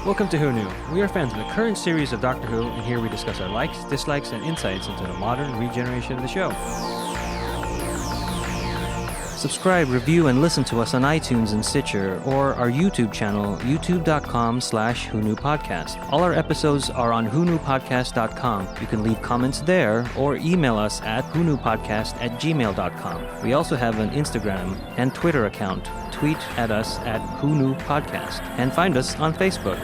Welcome to Who Knew. We are fans of the current series of Doctor Who, and here we discuss our likes, dislikes, and insights into the modern regeneration of the show. Subscribe, review, and listen to us on iTunes and Stitcher, or our YouTube channel, youtube.com/WhoKnewPodcast. All our episodes are on whoknewpodcast.com. You can leave comments there, or email us at whoknewpodcast@gmail.com. We also have an Instagram and Twitter account. Tweet at us at whoknewpodcast, and find us on Facebook.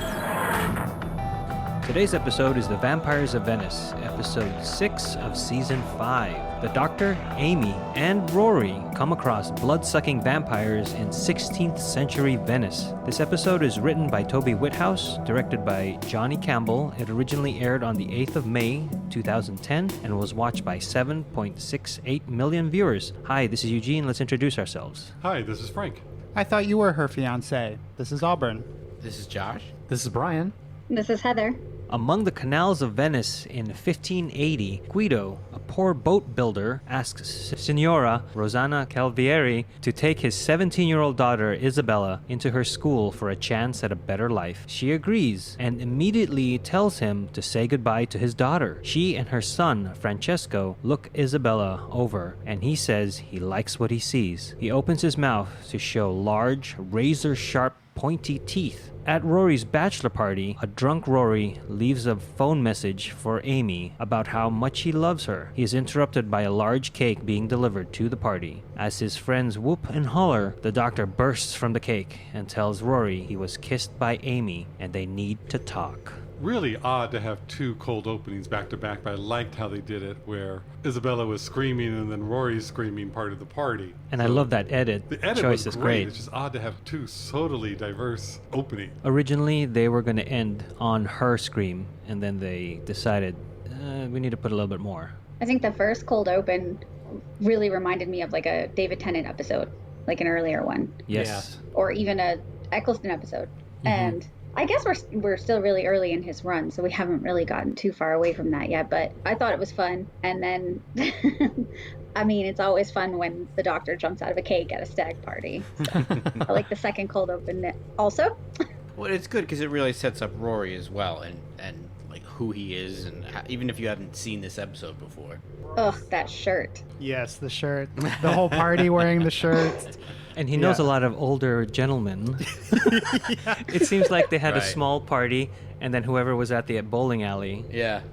Today's episode is The Vampires of Venice, episode 6 of season 5. The Doctor, Amy, and Rory come across blood-sucking vampires in 16th century Venice. This episode is written by Toby Whithouse, directed by Johnny Campbell. It originally aired on the 8th of May, 2010, and was watched by 7.68 million viewers. Hi, this is Eugene. Let's introduce ourselves. Hi, this is Frank. I thought you were her fiancé. This is Auburn. This is Josh. This is Brian. This is Heather. Among the canals of Venice in 1580, Guido, a poor boat builder, asks Signora Rosanna Calvieri to take his 17-year-old daughter Isabella into her school for a chance at a better life. She agrees and immediately tells him to say goodbye to his daughter. She and her son, Francesco, look Isabella over, and he says he likes what he sees. He opens his mouth to show large, razor-sharp, pointy teeth. At Rory's bachelor party, a drunk Rory leaves a phone message for Amy about how much he loves her. He is interrupted by a large cake being delivered to the party. As his friends whoop and holler, the Doctor bursts from the cake and tells Rory he was kissed by Amy and they need to talk. Really odd to have two cold openings back to back, but I liked how they did it, where Isabella was screaming and then Rory's screaming part of the party. And I love that edit. The edit choice was is great. It's just odd to have two totally diverse openings. Originally, they were going to end on her scream, and then they decided, we need to put a little bit more. I think the first cold open really reminded me of like a David Tennant episode, like an earlier one. Yes. Or even a Eccleston episode. Mm-hmm. And I guess we're still really early in his run, so we haven't really gotten too far away from that yet, but I thought it was fun. And then, I mean, it's always fun when the Doctor jumps out of a cake at a stag party. I like the second cold open also. Well, it's good because it really sets up Rory as well, and like who he is, and even if you haven't seen this episode before. Ugh, that shirt. Yes, the shirt. The whole party wearing the shirt. And he knows a lot of older gentlemen. It seems like they had a Right. small party, and then whoever was at the bowling alley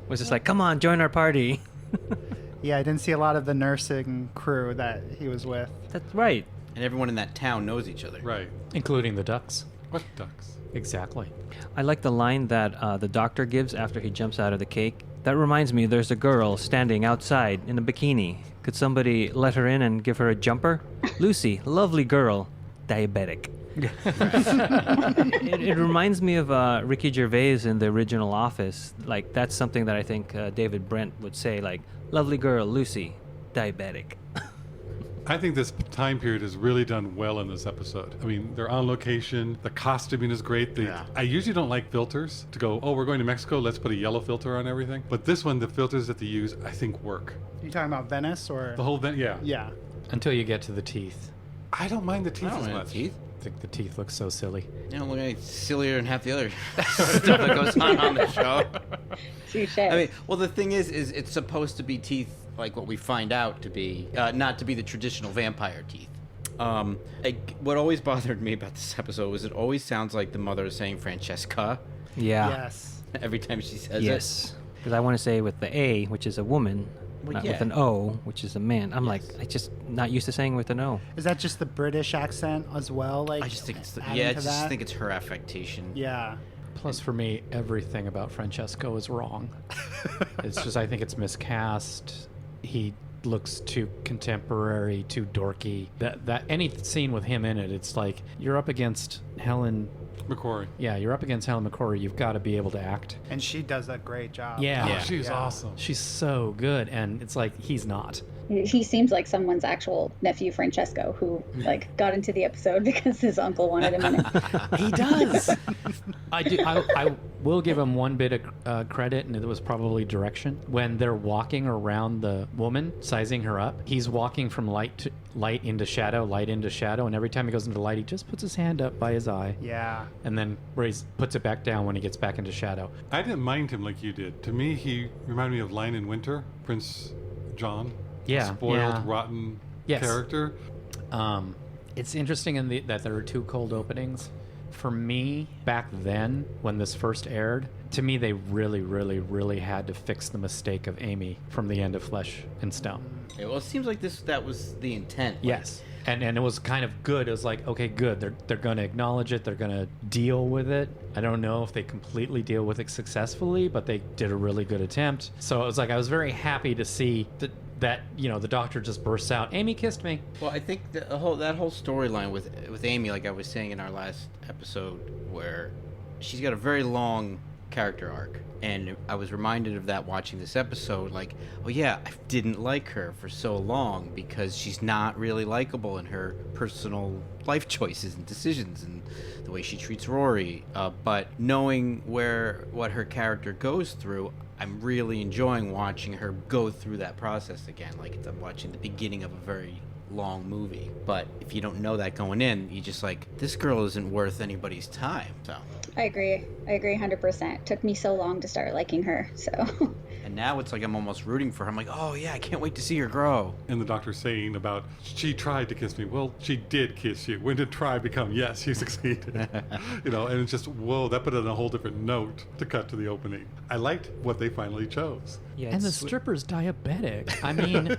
was just like, come on, join our party. Yeah, I didn't see a lot of the nursing crew that he was with. That's right. And everyone in that town knows each other. Right. Including the ducks. What ducks? Exactly. I like the line that the Doctor gives after he jumps out of the cake. That reminds me, there's a girl standing outside in a bikini. Could somebody let her in and give her a jumper? Lucy, lovely girl, diabetic. It reminds me of Ricky Gervais in the original Office. Like, that's something that I think David Brent would say, like, lovely girl, Lucy, diabetic. I think this time period is really done well in this episode. I mean, they're on location. The costuming is great. I usually don't like filters to go, oh, we're going to Mexico, let's put a yellow filter on everything. But this one, the filters that they use, I think work. You talking about Venice or? The whole event, yeah. Yeah. Until you get to the teeth. I don't mind the teeth I don't as mind much. teeth. I think the teeth look so silly. You know, look, it's sillier than half the other stuff that goes on the show. Touche. I mean, well, the thing is it's supposed to be teeth like what we find out to be, not to be the traditional vampire teeth. What always bothered me about this episode was it always sounds like the mother is saying Francesca Yeah. Yes. every time she says it. Yes. Because I want to say with the A, which is a woman, Well, not yeah. with an O, which is a man. I'm like, I just not used to saying with an O. Is that just the British accent as well? Like, I just think it's adding I to just that? think it's her affectation. Yeah. Plus, for me, everything about Francesco is wrong. It's just, I think it's miscast. He looks too contemporary, too dorky. That any scene with him in it, it's like you're up against Helen. McCrory. Yeah, you're up against Helen McCrory. You've got to be able to act. And she does a great job. Yeah. Oh, she's awesome. She's so good, and it's like he's not. He seems like someone's actual nephew Francesco who like got into the episode because his uncle wanted him in it. He does. I will give him one bit of credit, and it was probably direction. When they're walking around the woman, sizing her up, he's walking from light into shadow, and every time he goes into light, he just puts his hand up by his eye. Yeah. And then puts it back down when he gets back into shadow. I didn't mind him like you did. To me, he reminded me of Lion in Winter, Prince John. Yeah. Spoiled, rotten character. It's interesting that there are two cold openings. For me, back then, when this first aired, to me, they really, really, really had to fix the mistake of Amy from the end of Flesh and Stone. Yeah, well, it seems like that was the intent. Yes. And it was kind of good. It was like, okay, good. They're going to acknowledge it. They're going to deal with it. I don't know if they completely deal with it successfully, but they did a really good attempt. So it was like I was very happy to see that the doctor just bursts out, Amy kissed me. Well, I think that whole storyline with Amy, like I was saying in our last episode, where she's got a very long character arc, and I was reminded of that watching this episode. Like, oh yeah, I didn't like her for so long because she's not really likable in her personal life choices and decisions and the way she treats Rory. But knowing what her character goes through, I'm really enjoying watching her go through that process again. Like I'm watching the beginning of a very long movie. But if you don't know that going in, you just like, this girl isn't worth anybody's time. So I agree 100%. Took me so long to start liking her, so. And now it's like I'm almost rooting for her. I'm like, oh yeah, I can't wait to see her grow. And the doctor saying about, she tried to kiss me. Well, she did kiss you. When did try become yes, she succeeded? And it's just, whoa, that put it on a whole different note to cut to the opening. I liked what they finally chose. Yeah, And the stripper's diabetic. I mean,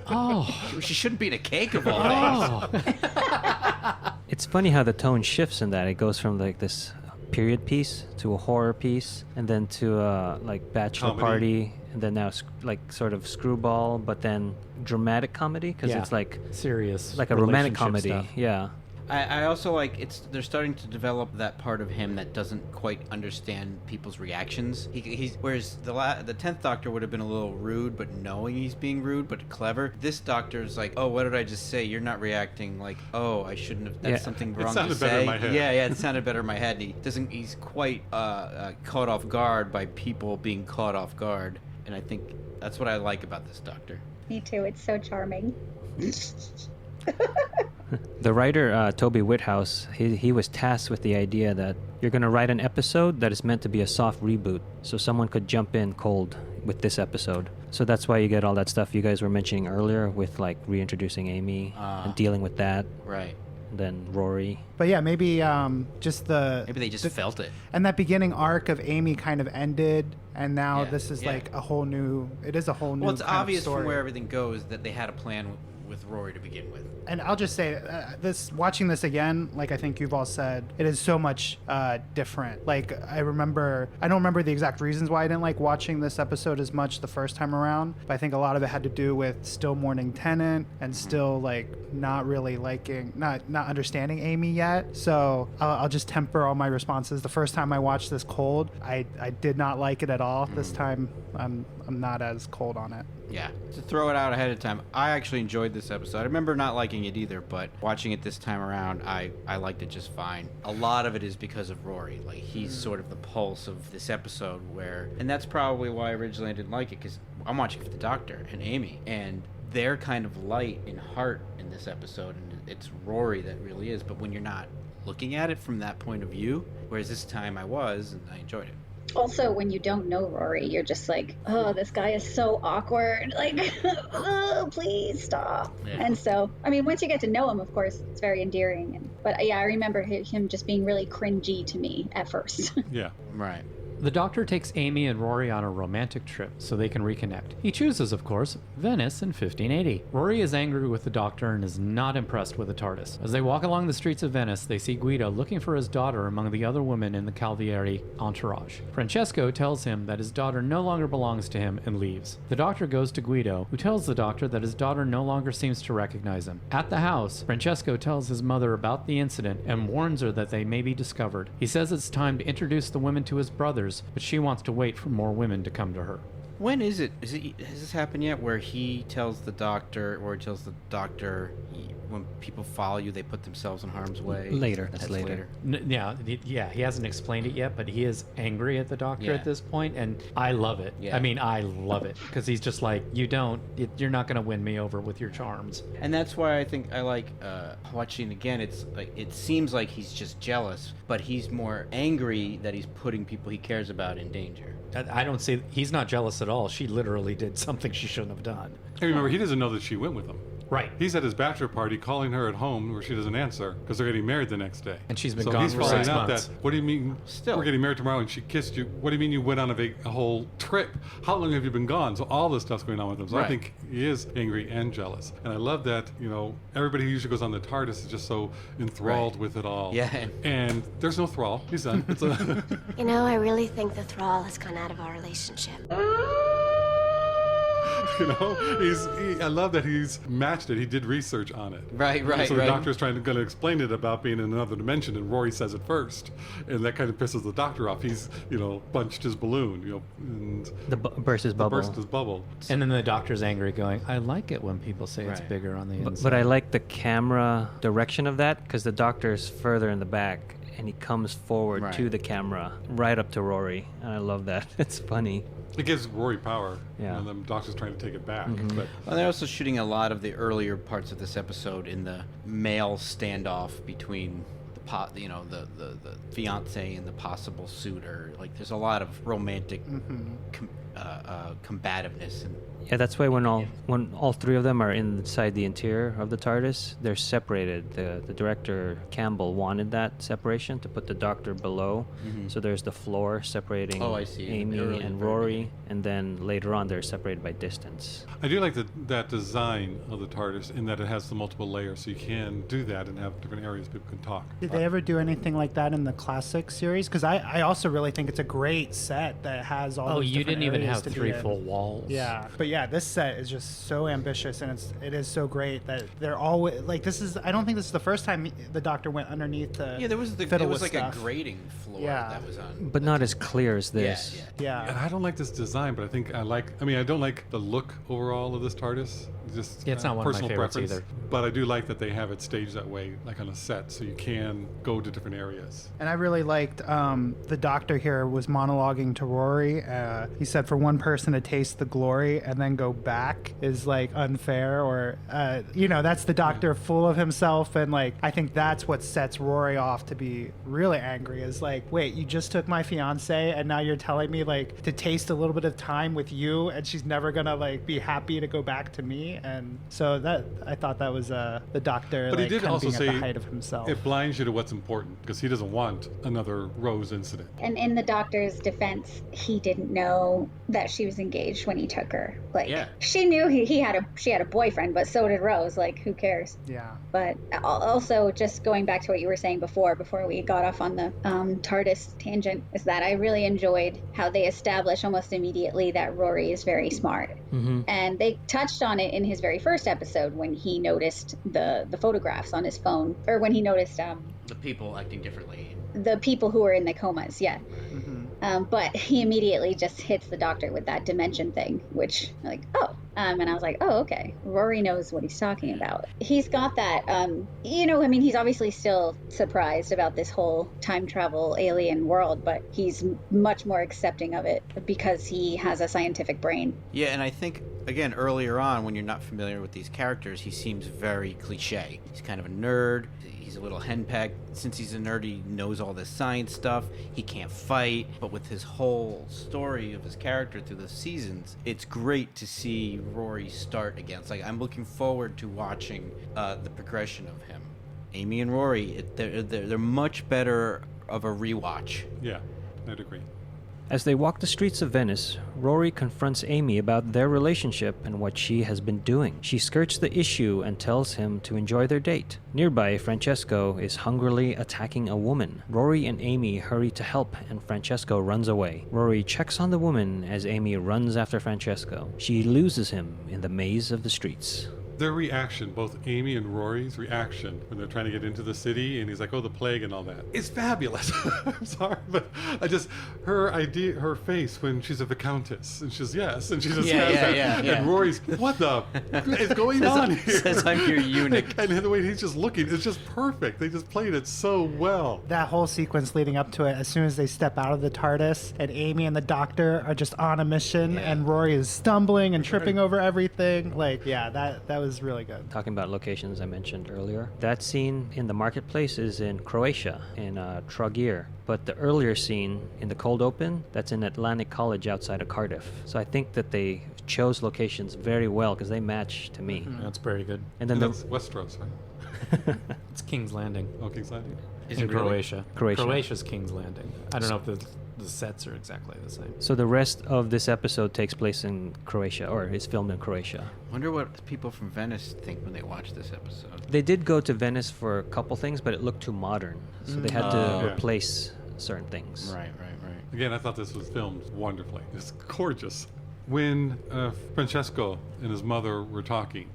She shouldn't be in a cake of all things. It's funny how the tone shifts in that. It goes from like this period piece to a horror piece, and then to like bachelor Comedy. party, and then now like sort of screwball, but then dramatic comedy because it's like serious, like a romantic relationship comedy. stuff. Yeah. I also like they're starting to develop that part of him that doesn't quite understand people's reactions. He's whereas the 10th Doctor would have been a little rude, but knowing he's being rude but clever. This Doctor's like, oh, what did I just say? You're not reacting. Like, oh, I shouldn't have. That's something wrong to say. It sounded better in my head. Yeah, it sounded better in my head. And he's quite caught off guard by people being caught off guard, and I think that's what I like about this Doctor. Me too. It's so charming. The writer, Toby Whithouse, he was tasked with the idea that you're going to write an episode that is meant to be a soft reboot, so someone could jump in cold with this episode. So that's why you get all that stuff you guys were mentioning earlier with like reintroducing Amy and dealing with that. Right. And then Rory. But yeah, maybe Maybe they just felt it. And that beginning arc of Amy kind of ended, and now Yeah, this is yeah. like a whole new. It is a whole new. Well, it's kind of obvious story. from where everything goes that they had a plan with Rory to begin with. And I'll just say, watching this again, like I think you've all said, it is so much different. Like I don't remember the exact reasons why I didn't like watching this episode as much the first time around, but I think a lot of it had to do with still mourning Tennant and still like not really liking, not understanding Amy yet. So I'll just temper all my responses. The first time I watched this cold, I did not like it at all. This time I'm not as cold on it. Yeah. To throw it out ahead of time, I actually enjoyed this episode. I remember not liking it either, but watching it this time around, I liked it just fine. A lot of it is because of Rory. Like, he's sort of the pulse of this episode and that's probably why originally I didn't like it, because I'm watching for the Doctor and Amy, and they're kind of light in heart in this episode, and it's Rory that really is. But when you're not looking at it from that point of view, whereas this time I was, and I enjoyed it. Also, when you don't know Rory, you're just like, oh, this guy is so awkward. Like, oh, please stop. Yeah. And so, I mean, once you get to know him, of course, it's very endearing. But yeah, I remember him just being really cringy to me at first. Yeah. Right. The Doctor takes Amy and Rory on a romantic trip so they can reconnect. He chooses, of course, Venice in 1580. Rory is angry with the Doctor and is not impressed with the TARDIS. As they walk along the streets of Venice, they see Guido looking for his daughter among the other women in the Calvieri entourage. Francesco tells him that his daughter no longer belongs to him and leaves. The Doctor goes to Guido, who tells the Doctor that his daughter no longer seems to recognize him. At the house, Francesco tells his mother about the incident and warns her that they may be discovered. He says it's time to introduce the women to his brothers, but she wants to wait for more women to come to her. When is it? Has this happened yet? Where he tells the doctor, when people follow you, they put themselves in harm's way. Later. That's later. Yeah, he hasn't explained it yet, but he is angry at the doctor Yeah. at this point, and I love it. Yeah. I mean, I love it because he's just like, you're not going to win me over with your charms. And that's why I think I like watching again. It's like it seems like he's just jealous, but he's more angry that he's putting people he cares about in danger. I don't see. He's not jealous at all. She literally did something she shouldn't have done. And remember, he doesn't know that she went with him. Right. He's at his bachelor party calling her at home where she doesn't answer because they're getting married the next day. And she's been so gone he's for finding 6 out months. that, what do you mean Still. we're getting married tomorrow and she kissed you? What do you mean you went on a whole trip? How long have you been gone? So all this stuff's going on with him. So I Right. think he is angry and jealous. And I love that, everybody who usually goes on the TARDIS is just so enthralled Right. with it all. Yeah. And there's no thrall. He's done. It's a I really think the thrall has gone out of our relationship. I love that he's matched it. He did research on it. Right. So the doctor's going to explain it about being in another dimension, and Rory says it first, and that kind of pisses the doctor off. He's, bunched his balloon, and Burst his bubble. burst his bubble. And then the doctor's angry, going, "I like it when people say it's Right. bigger on the inside." But I like the camera direction of that because the doctor's further in the back and he comes forward Right. to the camera, right up to Rory. And I love that. It's funny. It gives Rory power. Yeah. And the doctor's trying to take it back. But Well, they're also shooting a lot of the earlier parts of this episode in the male standoff between the fiance and the possible suitor. Like, there's a lot of romantic combativeness and Yeah, that's why when all three of them are inside the interior of the TARDIS, they're separated. The director Campbell wanted that separation to put the Doctor below, so there's the floor separating Oh, I see. Amy Early, and very Rory, and then later on they're separated by distance. I do like that design of the TARDIS in that it has the multiple layers, so you can do that and have different areas people can talk. Did they ever do anything like that in the classic series? Because I also really think it's a great set that has all. oh, those you different didn't even areas have to be 3 in. full walls. Yeah, but yeah, this set is just so ambitious, and it is so great that they're always like, this is. I don't think this is the first time the Doctor went underneath the. there was fiddle like with stuff. a grating floor Yeah. that was on. But not as clear as this. Yeah. And Yeah. I don't like this design, but I don't like the look overall of this TARDIS. Just Yeah, it's not one of my personal favorites preference. either. But I do like that they have it staged that way, like on a set, so you can go to different areas. And I really liked the Doctor here was monologuing to Rory. He said, "For one person to taste the glory and then go back is like unfair," or that's the Doctor full of himself, and like I think that's what sets Rory off to be really angry. Is like, wait, you just took my fiance, and now you're telling me like to taste a little bit of time with you, and she's never gonna like be happy to go back to me. And so that I thought that was the Doctor, But like, he did kind of also being say at the height of himself. it blinds you to what's important because he doesn't want another Rose incident. And in the Doctor's defense, he didn't know that she was engaged when he took her. Like, Yeah. she knew she had a boyfriend, but so did Rose. Like, who cares? Yeah. But also, just going back to what you were saying before we got off on the TARDIS tangent, is that I really enjoyed how they established almost immediately that Rory is very smart. Mm-hmm. And they touched on it in his very first episode when he noticed the photographs on his phone, or when he noticed The people acting differently. the people who were in the comas, yeah. Mm-hmm. But he immediately just hits the Doctor with that dimension thing, which, like, and I was like, oh, okay. Rory knows what he's talking about. He's got that, he's obviously still surprised about this whole time travel alien world, but he's much more accepting of it because he has a scientific brain. Yeah, and I think, again, earlier on, when you're not familiar with these characters, he seems very cliche. He's kind of a nerd. He's a little henpecked. Since he's a nerd, he knows all this science stuff. He can't fight. But with his whole story of his character through the seasons, it's great to see Rory start again. It's like, I'm looking forward to watching the progression of him. Amy and Rory, they're much better of a rewatch. Yeah, I'd agree. As they walk the streets of Venice, Rory confronts Amy about their relationship and what she has been doing. She skirts the issue and tells him to enjoy their date. Nearby, Francesco is hungrily attacking a woman. Rory and Amy hurry to help, and Francesco runs away. Rory checks on the woman as Amy runs after Francesco. She loses him in the maze of the streets. their reaction, both Amy and Rory's reaction when they're trying to get into the city, and he's like, "Oh, the plague and all that," it's fabulous. I'm sorry, but her face when she's a viscountess, and she's yes, and she just has that, and Rory's, "What the is going on here?" Says I'm your eunuch. And the way he's just looking, it's just perfect. They just played it so well. That whole sequence leading up to it, as soon as they step out of the TARDIS and Amy and the doctor are just on a mission and Rory is stumbling and tripping over everything. Like, yeah, that was really good. Talking about locations I mentioned earlier, that scene in the marketplace is in Croatia, in Trogir. But the earlier scene in the cold open, that's in Atlantic College outside of Cardiff. So I think that they chose locations very well because they match to me. That's very good. And then And that's Westeros, right? It's King's Landing. Oh, King's Landing. Is in it really? Croatia. Croatia. Croatia's King's Landing. I don't know if the sets are exactly the same. So the rest of this episode takes place in Croatia, or is filmed in Croatia. Wonder what people from Venice think when they watch this episode. They did go to Venice for a couple things, but it looked too modern. So they had to Yeah. replace certain things. Right. Again, I thought this was filmed wonderfully. It's gorgeous. When Francesco and his mother were talking,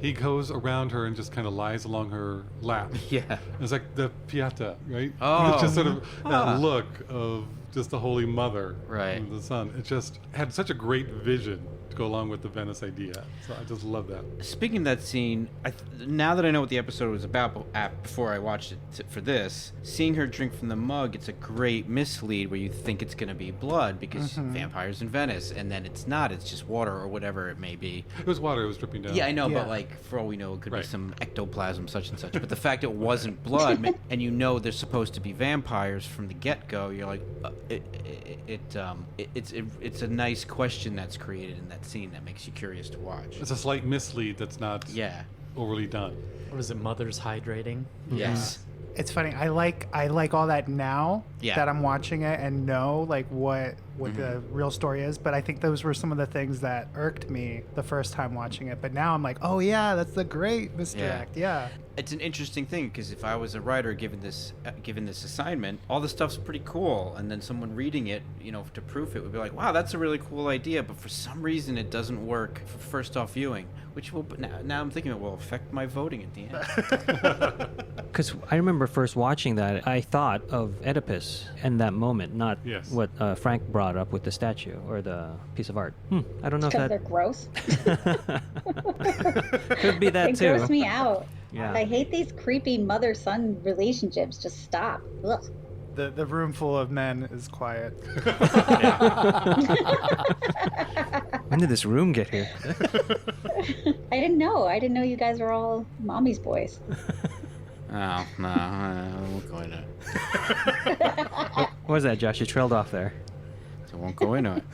he goes around her and just kind of lies along her lap. Yeah. It's like the Pieta, right? Oh. It's just sort of that look of just the Holy Mother Right. and the Son. It just had such a great vision to go along with the Venice idea. So I just love that. Speaking of that scene, now that I know what the episode was about, before I watched it for this, seeing her drink from the mug, it's a great mislead where you think it's going to be blood because vampires in Venice, and then it's not. It's just water or whatever it may be. It was water. It was dripping down. Yeah, I know, Yeah. but like for all we know, it could be Right. some ectoplasm, such and such. But the fact it wasn't blood, and you know they're supposed to be vampires from the get-go, you're like, it's a nice question that's created in that scene that makes you curious to watch. It's a slight mislead that's not Yeah. overly done. What is it? Mother's hydrating. Yes. It's funny. I like all that now Yeah. that I'm watching it and know like what the real story is. But I think those were some of the things that irked me the first time watching it. But now I'm like, oh yeah, that's the great misdirect. Yeah. It's an interesting thing because if I was a writer given this assignment, all the stuff's pretty cool, and then someone reading it, to proof it would be like, wow, that's a really cool idea, but for some reason it doesn't work for first off viewing, which will now I'm thinking it will affect my voting at the end. Because I remember first watching that, I thought of Oedipus in that moment, not Yes. what Frank brought up with the statue or the piece of art. I don't know if Because they're that gross. could be that They too. gross me out. Yeah. I hate these creepy mother-son relationships. Just stop. Ugh. The room full of men is quiet. When did this room get here? I didn't know. I didn't know you guys were all mommy's boys. Oh no, I won't go into it. What was that, Josh? You trailed off there. I won't go into it.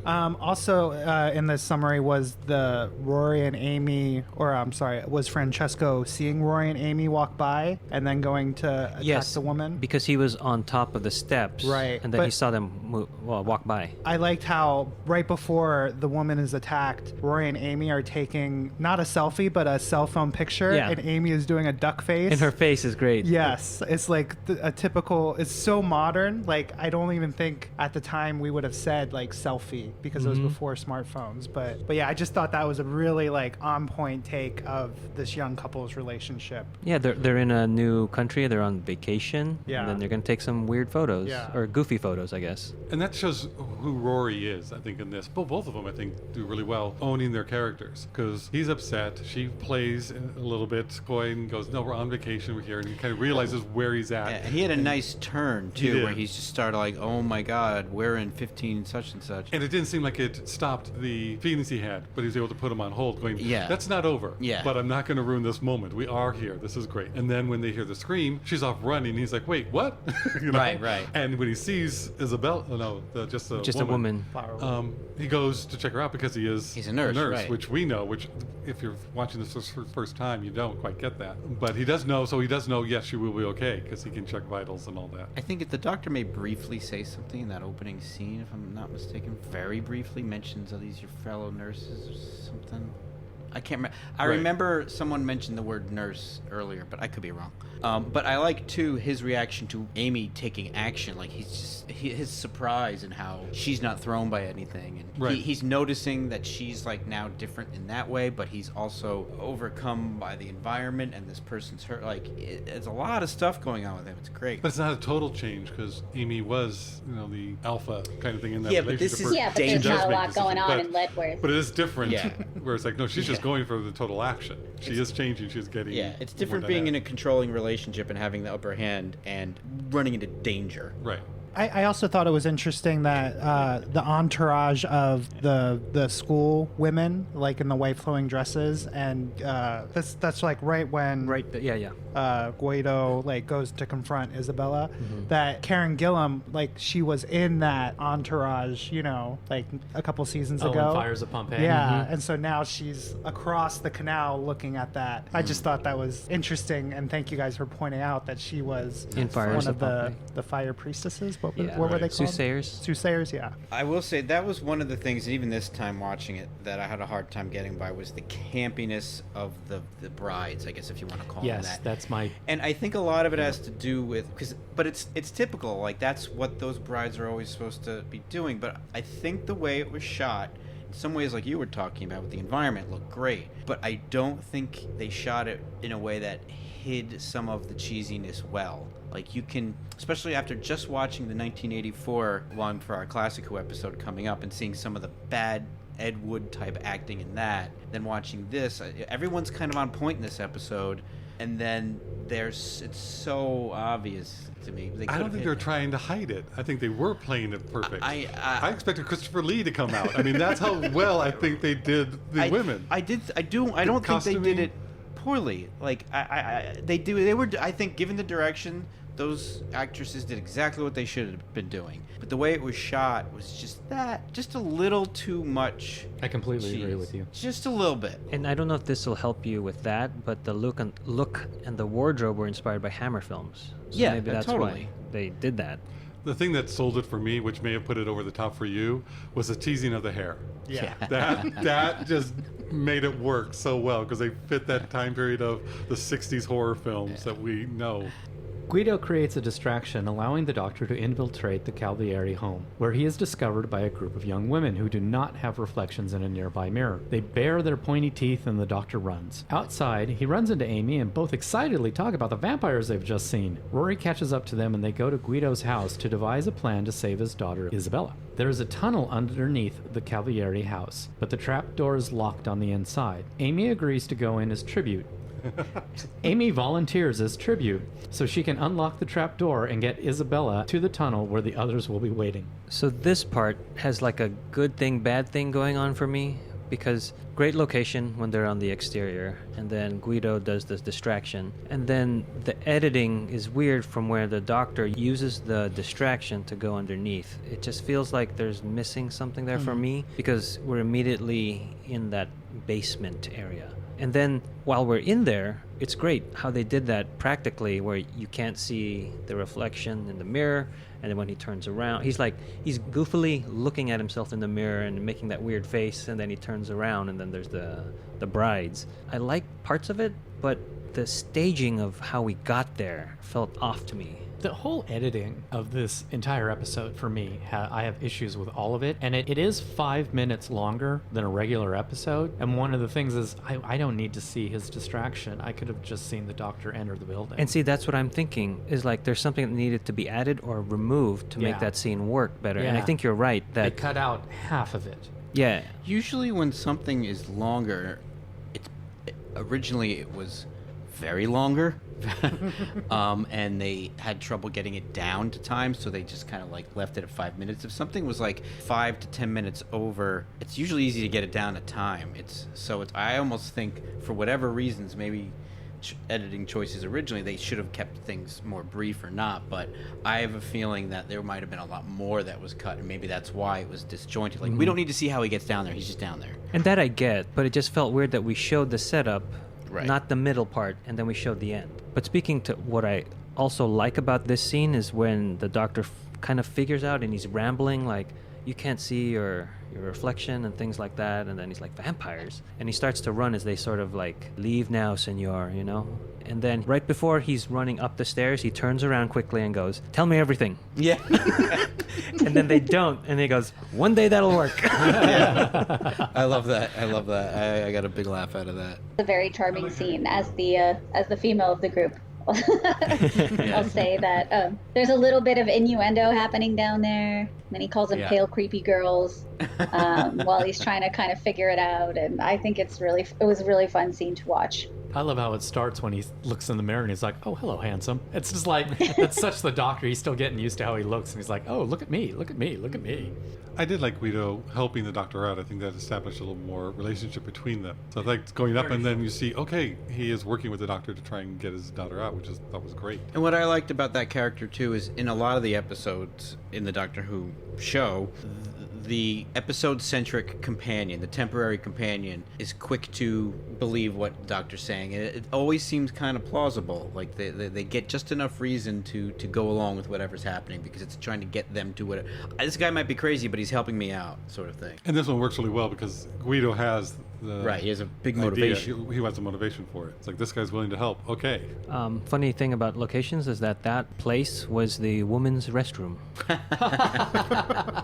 Also, in the summary was the Rory and Amy, or I'm sorry, was Francesco seeing Rory and Amy walk by and then going to attack the woman? Because he was on top of the steps. Right, And then he but- saw them walk by. I liked how right before the woman is attacked, Rory and Amy are taking not a selfie, but a cell phone picture, Yeah. and Amy is doing a duck face. And her face is great. Yes, it's like a typical. It's so modern. Like I don't even think at the time we would have said like selfie because it was before smartphones. But yeah, I just thought that was a really like on point take of this young couple's relationship. Yeah, they're in a new country. They're on vacation. Yeah. And then they're going to take some weird photos. Yeah. Or goofy photos, I guess. And that shows who Rory is, I think, in this. Both of them, I think, do really well owning their characters. Because he's upset. She plays a little bit coy and goes, no, we're on vacation. We're here. And he kind of realizes where he's at. Yeah, and he had a nice turn He too, did. where he's just started like, "Oh my God, we're in 15 such and such." And it didn't seem like it stopped the feelings he had, but he was able to put them on hold, going, Yeah. that's not over. Yeah. But I'm not going to ruin this moment. We are here. This is great. And then when they hear the scream, she's off running. He's like, wait, what? You know? Right. And when he sees Isabel, just a woman. he goes to check her out because He's a nurse, right. which we know, which if you're watching this for the first time, you don't quite get that. But he does know, so he does know, yes, she will be okay, because he can check vitals and all that. I think if the doctor may briefly say something in that opening scene, if I'm not mistaken, very briefly mentions, are these your fellow nurses or something? I can't remember. I Right. remember someone mentioned the word nurse earlier, but I could be wrong. But I like too his reaction to Amy taking action. Like his surprise and how she's not thrown by anything, and Right. he's noticing that she's like now different in that way, but he's also overcome by the environment and this person's hurt. Like it's a lot of stuff going on with him. It's great. But it's not a total change because Amy was, the alpha kind of thing in that Yeah, but relationship. this is where Yeah, but she there's does not a make lot going decisions. on But- in Ledworth. But it is different. Yeah. Where it's like, no, she's just going for the total action. She is changing. She's getting. Yeah, it's more different being in a dynamic. controlling relationship and having the upper hand and running into danger. Right. I also thought it was interesting that the entourage of the school women, like in the white flowing dresses, and that's like right when Right. Yeah. Guido like goes to confront Isabella, that Karen Gillan, like she was in that entourage, like a couple seasons Oh, ago. in Fires of Pompeii. Yeah, and so now she's across the canal looking at that. I just thought that was interesting, and thank you guys for pointing out that she was In Fires one of of the Pompeii. fire priestesses. What Yeah. were they Right. called? Soothsayers. Soothsayers, yeah. I will say that was one of the things, and even this time watching it, that I had a hard time getting by was the campiness of the brides, I guess if you want to call them Yes, that. that's my. And I think a lot of it has to do with but it's typical. Like that's what those brides are always supposed to be doing. But I think the way it was shot, in some ways, like you were talking about with the environment, looked great. But I don't think they shot it in a way that hid some of the cheesiness well. Like you can, especially after just watching the 1984 one for our Classic Who episode coming up and seeing some of the bad Ed Wood type acting in that, then watching this, everyone's kind of on point in this episode, and then it's so obvious to me. I don't think they're trying to hide it. I think they were playing it perfect. I expected Christopher Lee to come out. I mean, that's how well I think they did the women. I don't think they did costuming. it poorly. Like they were. I think given the direction, those actresses did exactly what they should have been doing. But the way it was shot was just a little too much. I completely agree cheese. with you. Just a little bit. And I don't know if this will help you with that, but the look and the wardrobe were inspired by Hammer films. So Yeah, maybe that's totally. why they did that. The thing that sold it for me, which may have put it over the top for you, was the teasing of the hair. Yeah. That just made it work so well because they fit that time period of the 60s horror films that we know. Guido creates a distraction, allowing the Doctor to infiltrate the Calvieri home, where he is discovered by a group of young women who do not have reflections in a nearby mirror. They bare their pointy teeth and the Doctor runs. Outside, he runs into Amy and both excitedly talk about the vampires they've just seen. Rory catches up to them and they go to Guido's house to devise a plan to save his daughter Isabella. There is a tunnel underneath the Calvieri house, but the trap door is locked on the inside. Amy agrees to go in as tribute. Amy volunteers as tribute so she can unlock the trap door and get Isabella to the tunnel where the others will be waiting. So this part has like a good thing, bad thing going on for me, because great location when they're on the exterior, and then Guido does this distraction, and then the editing is weird from where the Doctor uses the distraction to go underneath. It just feels like there's missing something there for me, because we're immediately in that basement area. And then while we're in there, it's great how they did that practically, where you can't see the reflection in the mirror, and then when he turns around, he's goofily looking at himself in the mirror and making that weird face, and then he turns around and then there's the brides. I like parts of it, but the staging of how we got there felt off to me. The whole editing of this entire episode for me, I have issues with all of it, and it is 5 minutes longer than a regular episode. And one of the things is I don't need to see his distraction. I could have just seen the Doctor enter the building. And see, that's what I'm thinking, is like there's something that needed to be added or removed to make Yeah. that scene work better. And I Yeah. think you're right they that cut out half of it. yeah. Usually when something is longer, originally it was very longer. And they had trouble getting it down to time, so they just kind of like left it at 5 minutes. If something was like 5 to 10 minutes over, it's usually easy to get it down to time. I almost think for whatever reasons, maybe editing choices originally, they should have kept things more brief or not, but I have a feeling that there might have been a lot more that was cut, and maybe that's why it was disjointed. Like, we don't need to see how he gets down there, he's just down there. And that I get, but it just felt weird that we showed the setup, Right. not the middle part, and then we showed the end. But speaking to what I also like about this scene is when the Doctor kind of figures out, and he's rambling, like, you can't see your reflection and things like that. And then he's like, vampires. And he starts to run as they sort of like, leave now, senor, you know? And then right before he's running up the stairs, he turns around quickly and goes, tell me everything. Yeah. And then they don't. And he goes, one day that'll work. Yeah. I love that. I got a big laugh out of that. It's a very charming scene as the female of the group. I'll say that there's a little bit of innuendo happening down there. And then he calls them pale, creepy girls while he's trying to kind of figure it out. And I think it was a really fun scene to watch. I love how it starts when he looks in the mirror and he's like, oh, hello, handsome. It's just like, that's such the Doctor. He's still getting used to how he looks. And he's like, oh, look at me, look at me, look at me. I did like Guido helping the Doctor out. I think that established a little more relationship between them. So like going up and then you see, okay, he is working with the Doctor to try and get his daughter out, which I thought was great. And what I liked about that character too is in a lot of the episodes in the Doctor Who show, the episode-centric companion, the temporary companion, is quick to believe what the Doctor's saying. It always seems kind of plausible. Like they get just enough reason to go along with whatever's happening because it's trying to get them to whatever. This guy might be crazy, but he's helping me out, sort of thing. And this one works really well because Guido has the Right, he has a big idea. motivation. He has a motivation for it. It's like, this guy's willing to help. Okay. Funny thing about locations is that place was the women's restroom.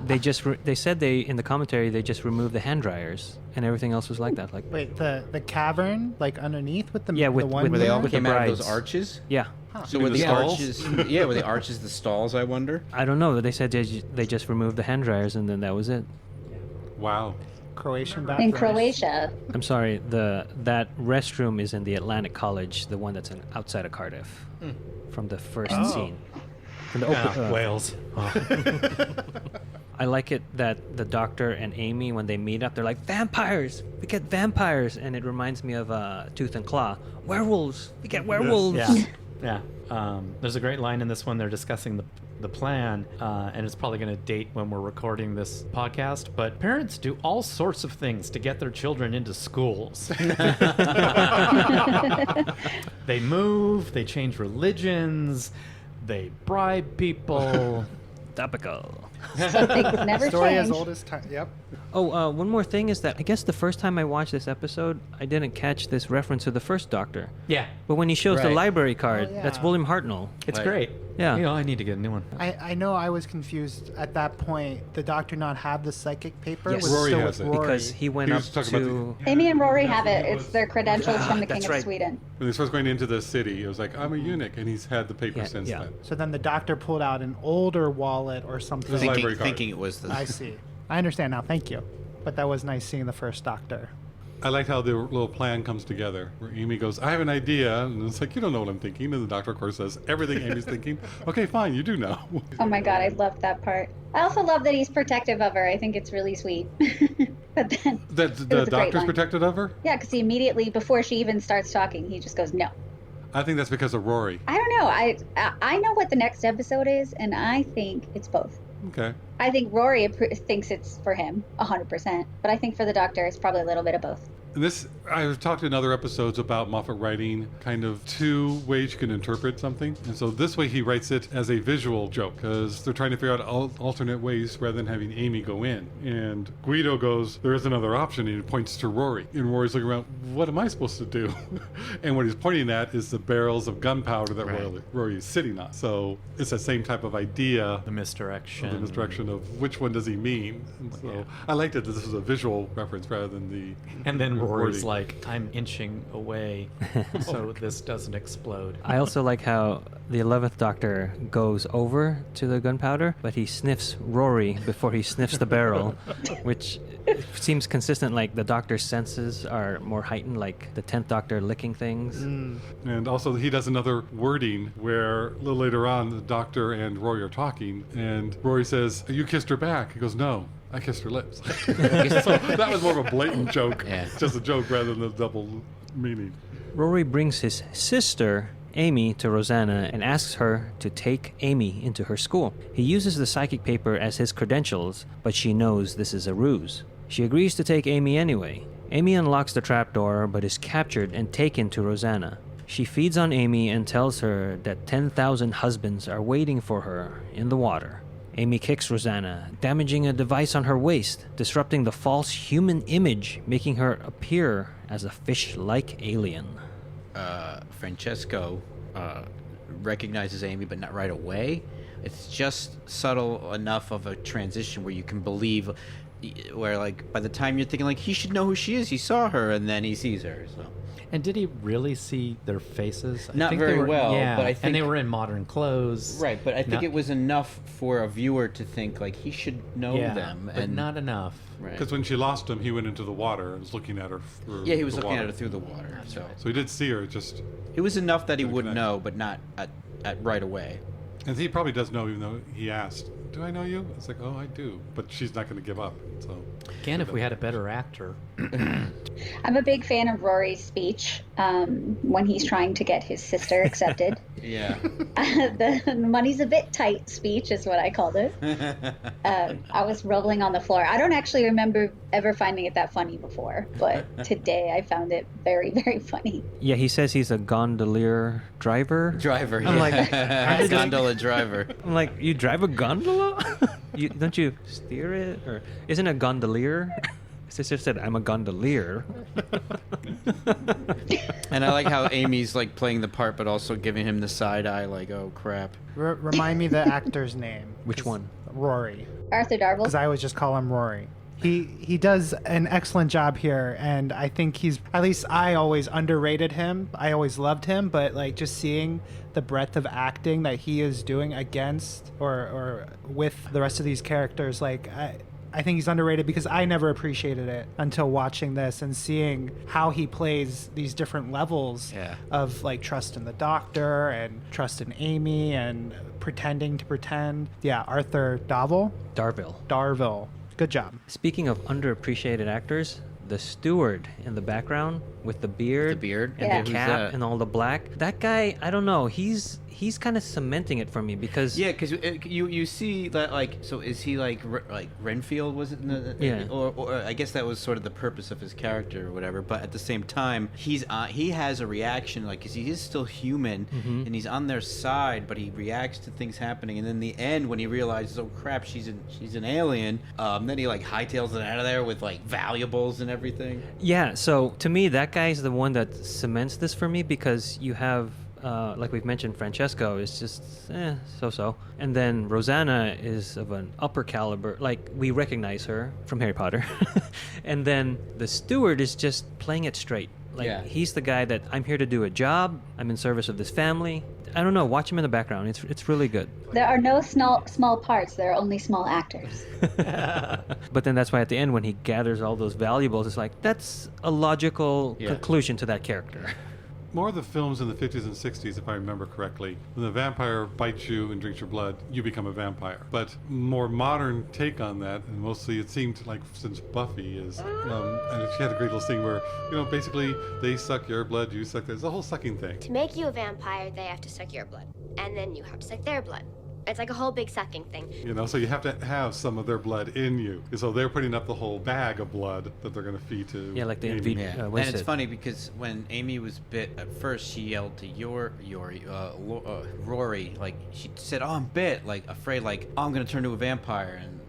They said in the commentary they just removed the hand dryers and everything else was like that. Like, Wait, the cavern, like underneath with the with the one Where they all with the came out of those brides. arches? yeah. So You were mean the the stalls? arches? Yeah, were the arches the stalls? I wonder. I don't know. They said they just removed the hand dryers and then that was it. Wow. Croatian bathroom. In Croatia. I'm sorry. That restroom is in the Atlantic College, the one that's outside of Cardiff, from the first scene. From the open, Wales. I like it that the Doctor and Amy, when they meet up, they're like, vampires! We get vampires! And it reminds me of Tooth and Claw. Werewolves! We get werewolves! Yeah. There's a great line in this one. They're discussing the plan, and it's probably going to date when we're recording this podcast, but parents do all sorts of things to get their children into schools. They move, they change religions, they bribe people. Topical. Some things never Story change. as old as time. Yep. Oh, one more thing is that I guess the first time I watched this episode, I didn't catch this reference to the first Doctor. Yeah, But when he shows the Right. library card, Oh, yeah. that's William Hartnell. it's Right. great. Yeah. You know, I need to get a new one. I know I was confused at that point. The Doctor not have the psychic paper? Yes. Was Rory still has with it. Rory. Because he went He up was talking about to... Amy and Rory have it. It's their credentials from the King that's of right. Sweden. When he was first going into the city, it was like, I'm a eunuch, and he's had the paper Yeah, since yeah. then. So then the Doctor pulled out an older wallet or something. His library card. Thinking it was the. I see. I understand now. Thank you. But that was nice seeing the first Doctor. I liked how the little plan comes together, where Amy goes, I have an idea, and it's like, you don't know what I'm thinking, and the Doctor, of course, says everything Amy's thinking. Okay, fine, you do know. Oh my god, I loved that part. I also love that he's protective of her. I think it's really sweet. But then, That was the a great Doctor's line. protected of her? yeah, because he immediately, before she even starts talking, he just goes, no. I think that's because of Rory. I don't know. I know what the next episode is, and I think it's both. Okay. I think Rory thinks it's for him, 100%. But I think for the Doctor, it's probably a little bit of both. And this, I've talked in other episodes about Moffat writing kind of two ways you can interpret something. And so this way he writes it as a visual joke because they're trying to figure out alternate ways rather than having Amy go in. And Guido goes, there is another option, and he points to Rory. And Rory's looking around, what am I supposed to do? And what he's pointing at is the barrels of gunpowder that Rory is sitting on. So it's the same type of idea. The misdirection. The misdirection of which one does he mean? And so I liked it that this was a visual reference rather than the. And then Rory's wording. like, I'm inching away so this doesn't explode. I also like how the 11th Doctor goes over to the gunpowder, but he sniffs Rory before he sniffs the barrel, which seems consistent. Like the Doctor's senses are more heightened, like the 10th Doctor licking things. And also, he does another wording where a little later on, the Doctor and Rory are talking, and Rory says, "You kissed her back." He goes, "No, I kissed her lips." So that was more of a blatant joke, Yeah. just a joke rather than a double meaning. Rory brings his sister, Amy, to Rosanna and asks her to take Amy into her school. He uses the psychic paper as his credentials, but she knows this is a ruse. She agrees to take Amy anyway. Amy unlocks the trapdoor, but is captured and taken to Rosanna. She feeds on Amy and tells her that 10,000 husbands are waiting for her in the water. Amy kicks Rosanna, damaging a device on her waist, disrupting the false human image, making her appear as a fish-like alien. Francesco recognizes Amy, but not right away. It's just subtle enough of a transition where you can believe, where like by the time you're thinking like he should know who she is, he saw her, and then he sees her. So. And did he really see their faces? Not think very they were, well, yeah, but I think... And they were in modern clothes. Right, but I think it was enough for a viewer to think, like, he should know them. But not enough. Right. Because when she lost him, he went into the water and was looking at her through Yeah, he was the looking water. at her through the water. So So he did see her, just... it was enough that he Good would connection. know, but not at right away. And he probably does know, even though he asked, do I know you? It's like, oh, I do. But she's not going to give up, so... Again, if we had a better actor. I'm a big fan of Rory's speech when he's trying to get his sister accepted. Yeah. The money's a bit tight speech is what I called it. I was rolling on the floor. I don't actually remember ever finding it that funny before, but today I found it very, very funny. Yeah, he says he's a gondolier driver. Driver, I'm like, gondola driver. I'm like, you drive a gondola? Don't you steer it? Or isn't a gondolier? Sister said, I'm a gondolier. And I like how Amy's like playing the part, but also giving him the side eye, like, oh crap. Remind me the actor's name. Which one? Rory. Arthur Darvill. Because I always just call him Rory. He does an excellent job here, and I think he's, at least I always underrated him. I always loved him, but like just seeing the breadth of acting that he is doing against or with the rest of these characters, like I think he's underrated because I never appreciated it until watching this and seeing how he plays these different levels of like trust in the doctor and trust in Amy and pretending to pretend. Yeah, Arthur Darvill. Good job. Speaking of underappreciated actors, the steward in the background with the beard, beard? and Yeah. the Who's cap that? and all the black. That guy, I don't know. He's kind of cementing it for me because Yeah, because you see that, like, so is he like Renfield, was it? Yeah. Or I guess that was sort of the purpose of his character or whatever. But at the same time, he has a reaction, like, because he is still human and he's on their side, but he reacts to things happening. And then in the end, when he realizes, oh crap, she's an alien, then he like hightails it out of there with like valuables and everything. Yeah, so to me, that guy's the one that cements this for me because you have, like we've mentioned, Francesco is just so-so. And then Rosanna is of an upper caliber. Like, we recognize her from Harry Potter. And then the steward is just playing it straight. Like, he's the guy that I'm here to do a job. I'm in service of this family. I don't know. Watch him in the background. It's really good. There are no small parts. There are only small actors. But then that's why at the end when he gathers all those valuables, it's like, that's a logical conclusion to that character. More of the films in the 50s and 60s, if I remember correctly, when the vampire bites you and drinks your blood, you become a vampire. But more modern take on that, and mostly it seemed like since Buffy is, and she had a great little thing where, basically they suck your blood, you suck theirs. It's a whole sucking thing. To make you a vampire, they have to suck your blood. And then you have to suck their blood. It's like a whole big sucking thing. So you have to have some of their blood in you. And so they're putting up the whole bag of blood that they're going to feed to Yeah, like the Amy. NV And it's funny because when Amy was bit at first, she yelled to Rory, like she said, "Oh, I'm bit," like afraid, like, "Oh, I'm gonna turn to a vampire," and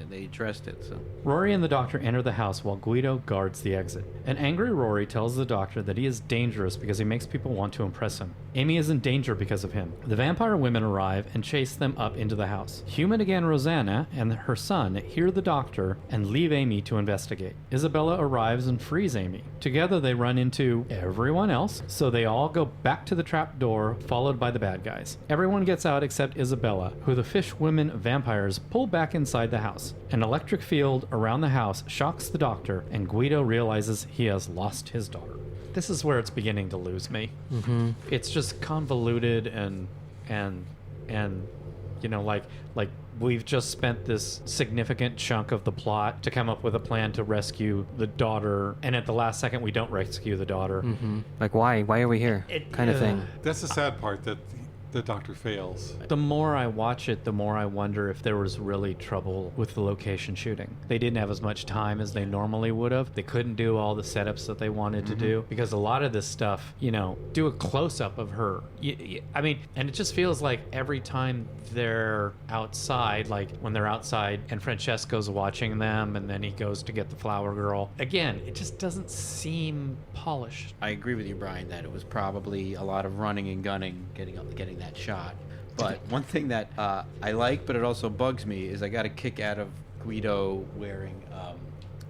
they addressed it. So Rory and the doctor enter the house while Guido guards the exit. An angry Rory tells the doctor that he is dangerous because he makes people want to impress him. Amy is in danger because of him. The vampire women arrive and chase them up into the house. Human again Rosanna and her son hear the doctor and leave Amy to investigate. Isabella arrives and frees Amy. Together they run into everyone else, so they all go back to the trap door, followed by the bad guys. Everyone gets out except Isabella, who the fish women vampires pull back inside the house. An electric field around the house shocks the doctor, and Guido realizes he has lost his daughter. This is where it's beginning to lose me. Mm-hmm. It's just convoluted and like we've just spent this significant chunk of the plot to come up with a plan to rescue the daughter, and at the last second we don't rescue the daughter. Like, why are we here? Kind of thing. That's the sad part, that the doctor fails. The more I watch it, the more I wonder if there was really trouble with the location shooting. They didn't have as much time as they normally would have. They couldn't do all the setups that they wanted to do because a lot of this stuff, do a close-up of her. I mean, and it just feels like every time they're outside, like when they're outside and Francesco's watching them and then he goes to get the flower girl, again, it just doesn't seem polished. I agree with you, Brian, that it was probably a lot of running and gunning getting that shot. But one thing that I like, but it also bugs me, is I got a kick out of Guido wearing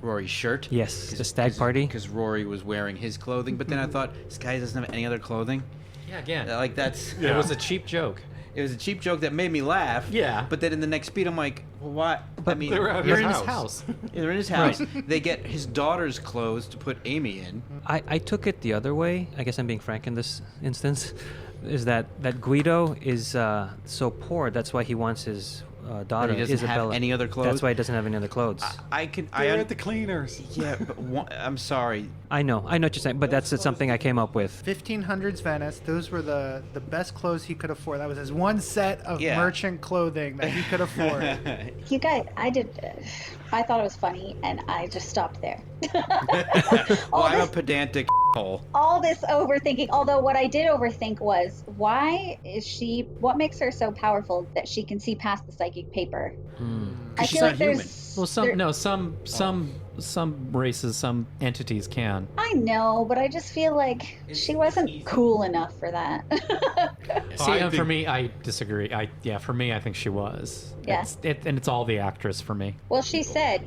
Rory's shirt. Yes, the stag party. Because Rory was wearing his clothing, but then I thought, this guy doesn't have any other clothing. Yeah, again. Like, that's... It was a cheap joke. It was a cheap joke that made me laugh. Yeah. But then in the next beat, I'm like, well, what? I mean, they were at You're his in house. his house. yeah, they're in his house. They get his daughter's clothes to put Amy in. I took it the other way. I guess I'm being frank in this instance. Is that Guido is so poor? That's why he wants his daughter He doesn't Isabella. have any other clothes. That's why he doesn't have any other clothes. They're at the cleaners. Yeah, but I'm sorry. I know what you're saying, but that's something I came up with. 1500s Venice. Those were the best clothes he could afford. That was his one set of merchant clothing that he could afford. You guys, I thought it was funny, and I just stopped there. Well, I'm a pedantic hole. All this overthinking, although what I did overthink was, what makes her so powerful that she can see past the psychic paper? I she's feel not like there's... Well, some races, some entities can. I know, but I just feel like she wasn't cool enough for that. See, I for think- me, I disagree. For me, I think she was. Yeah. And it's all the actress for me. Well, she said,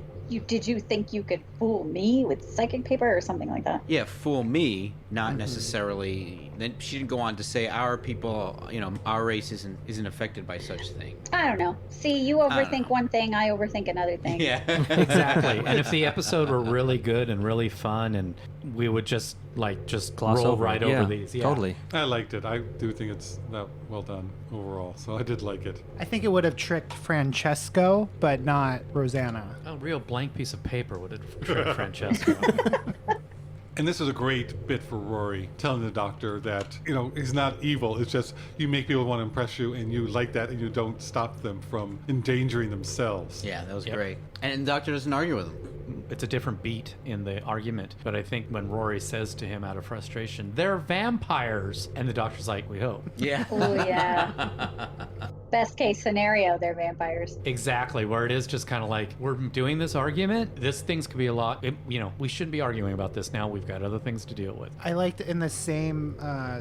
did you think you could fool me with psychic paper or something like that? Yeah, fool me, not necessarily. Then she didn't go on to say our people, our race isn't affected by such things. I don't know. See, you overthink one thing, I overthink another thing. Yeah. Exactly. And if the episode were really good and really fun, and we would just Gloss roll over right it. over these. Yeah. Totally. I liked it. I do think it's that well done overall. So I did like it. I think it would have tricked Francesco, but not Rosanna. A real blank piece of paper would have tricked Francesco. And this is a great bit for Rory, telling the doctor that, he's not evil. It's just you make people want to impress you, and you like that, and you don't stop them from endangering themselves. Yeah, that was Yep. great. And the doctor doesn't argue with him. It's a different beat in the argument, but I think when Rory says to him out of frustration, "They're vampires," and the doctor's like, "We hope." Yeah. Oh, yeah. Best case scenario, they're vampires. Exactly, where it is just kind of like, we're doing this argument. This things could be a lot. We shouldn't be arguing about this now. We've got other things to deal with. I liked in the same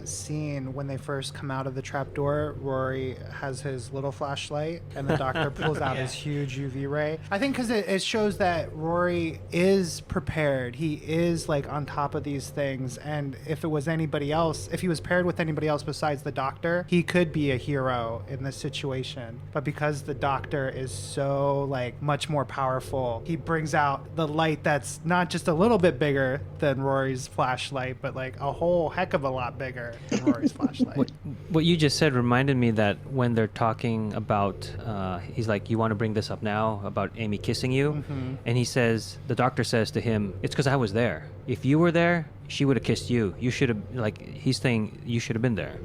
scene when they first come out of the trapdoor, Rory has his little flashlight and the doctor pulls out his huge UV ray. I think because it shows that Rory is prepared. He is on top of these things. And if it was anybody else, if he was paired with anybody else besides the doctor, he could be a hero in this situation. But because the doctor is so much more powerful, he brings out the light that's not just a little bit bigger than Rory's flashlight, but a whole heck of a lot bigger than Rory's flashlight. What you just said reminded me that when they're talking about, he's like, "You want to bring this up now about Amy kissing you?" And the doctor says to him, "It's because I was there. If you were there, she would have kissed you. You should have," he's saying, "You should have been there."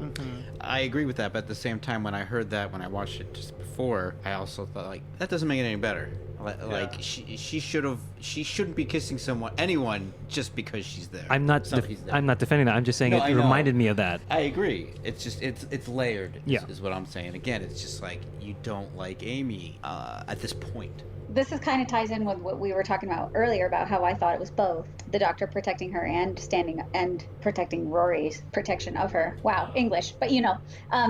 I agree with that, but at the same time, when I heard that, when I watched it just before, I also thought, that doesn't make it any better. She shouldn't be kissing anyone just because she's there. I'm not Somebody's there. I'm not defending that. I'm just saying No, I it know. reminded me of that. I agree. It's just it's layered. Yeah. Is what I'm saying. Again, it's just you don't like Amy at this point. This kind of ties in with what we were talking about earlier about how I thought it was both the doctor protecting her and protecting Rory's protection of her. Wow, English. But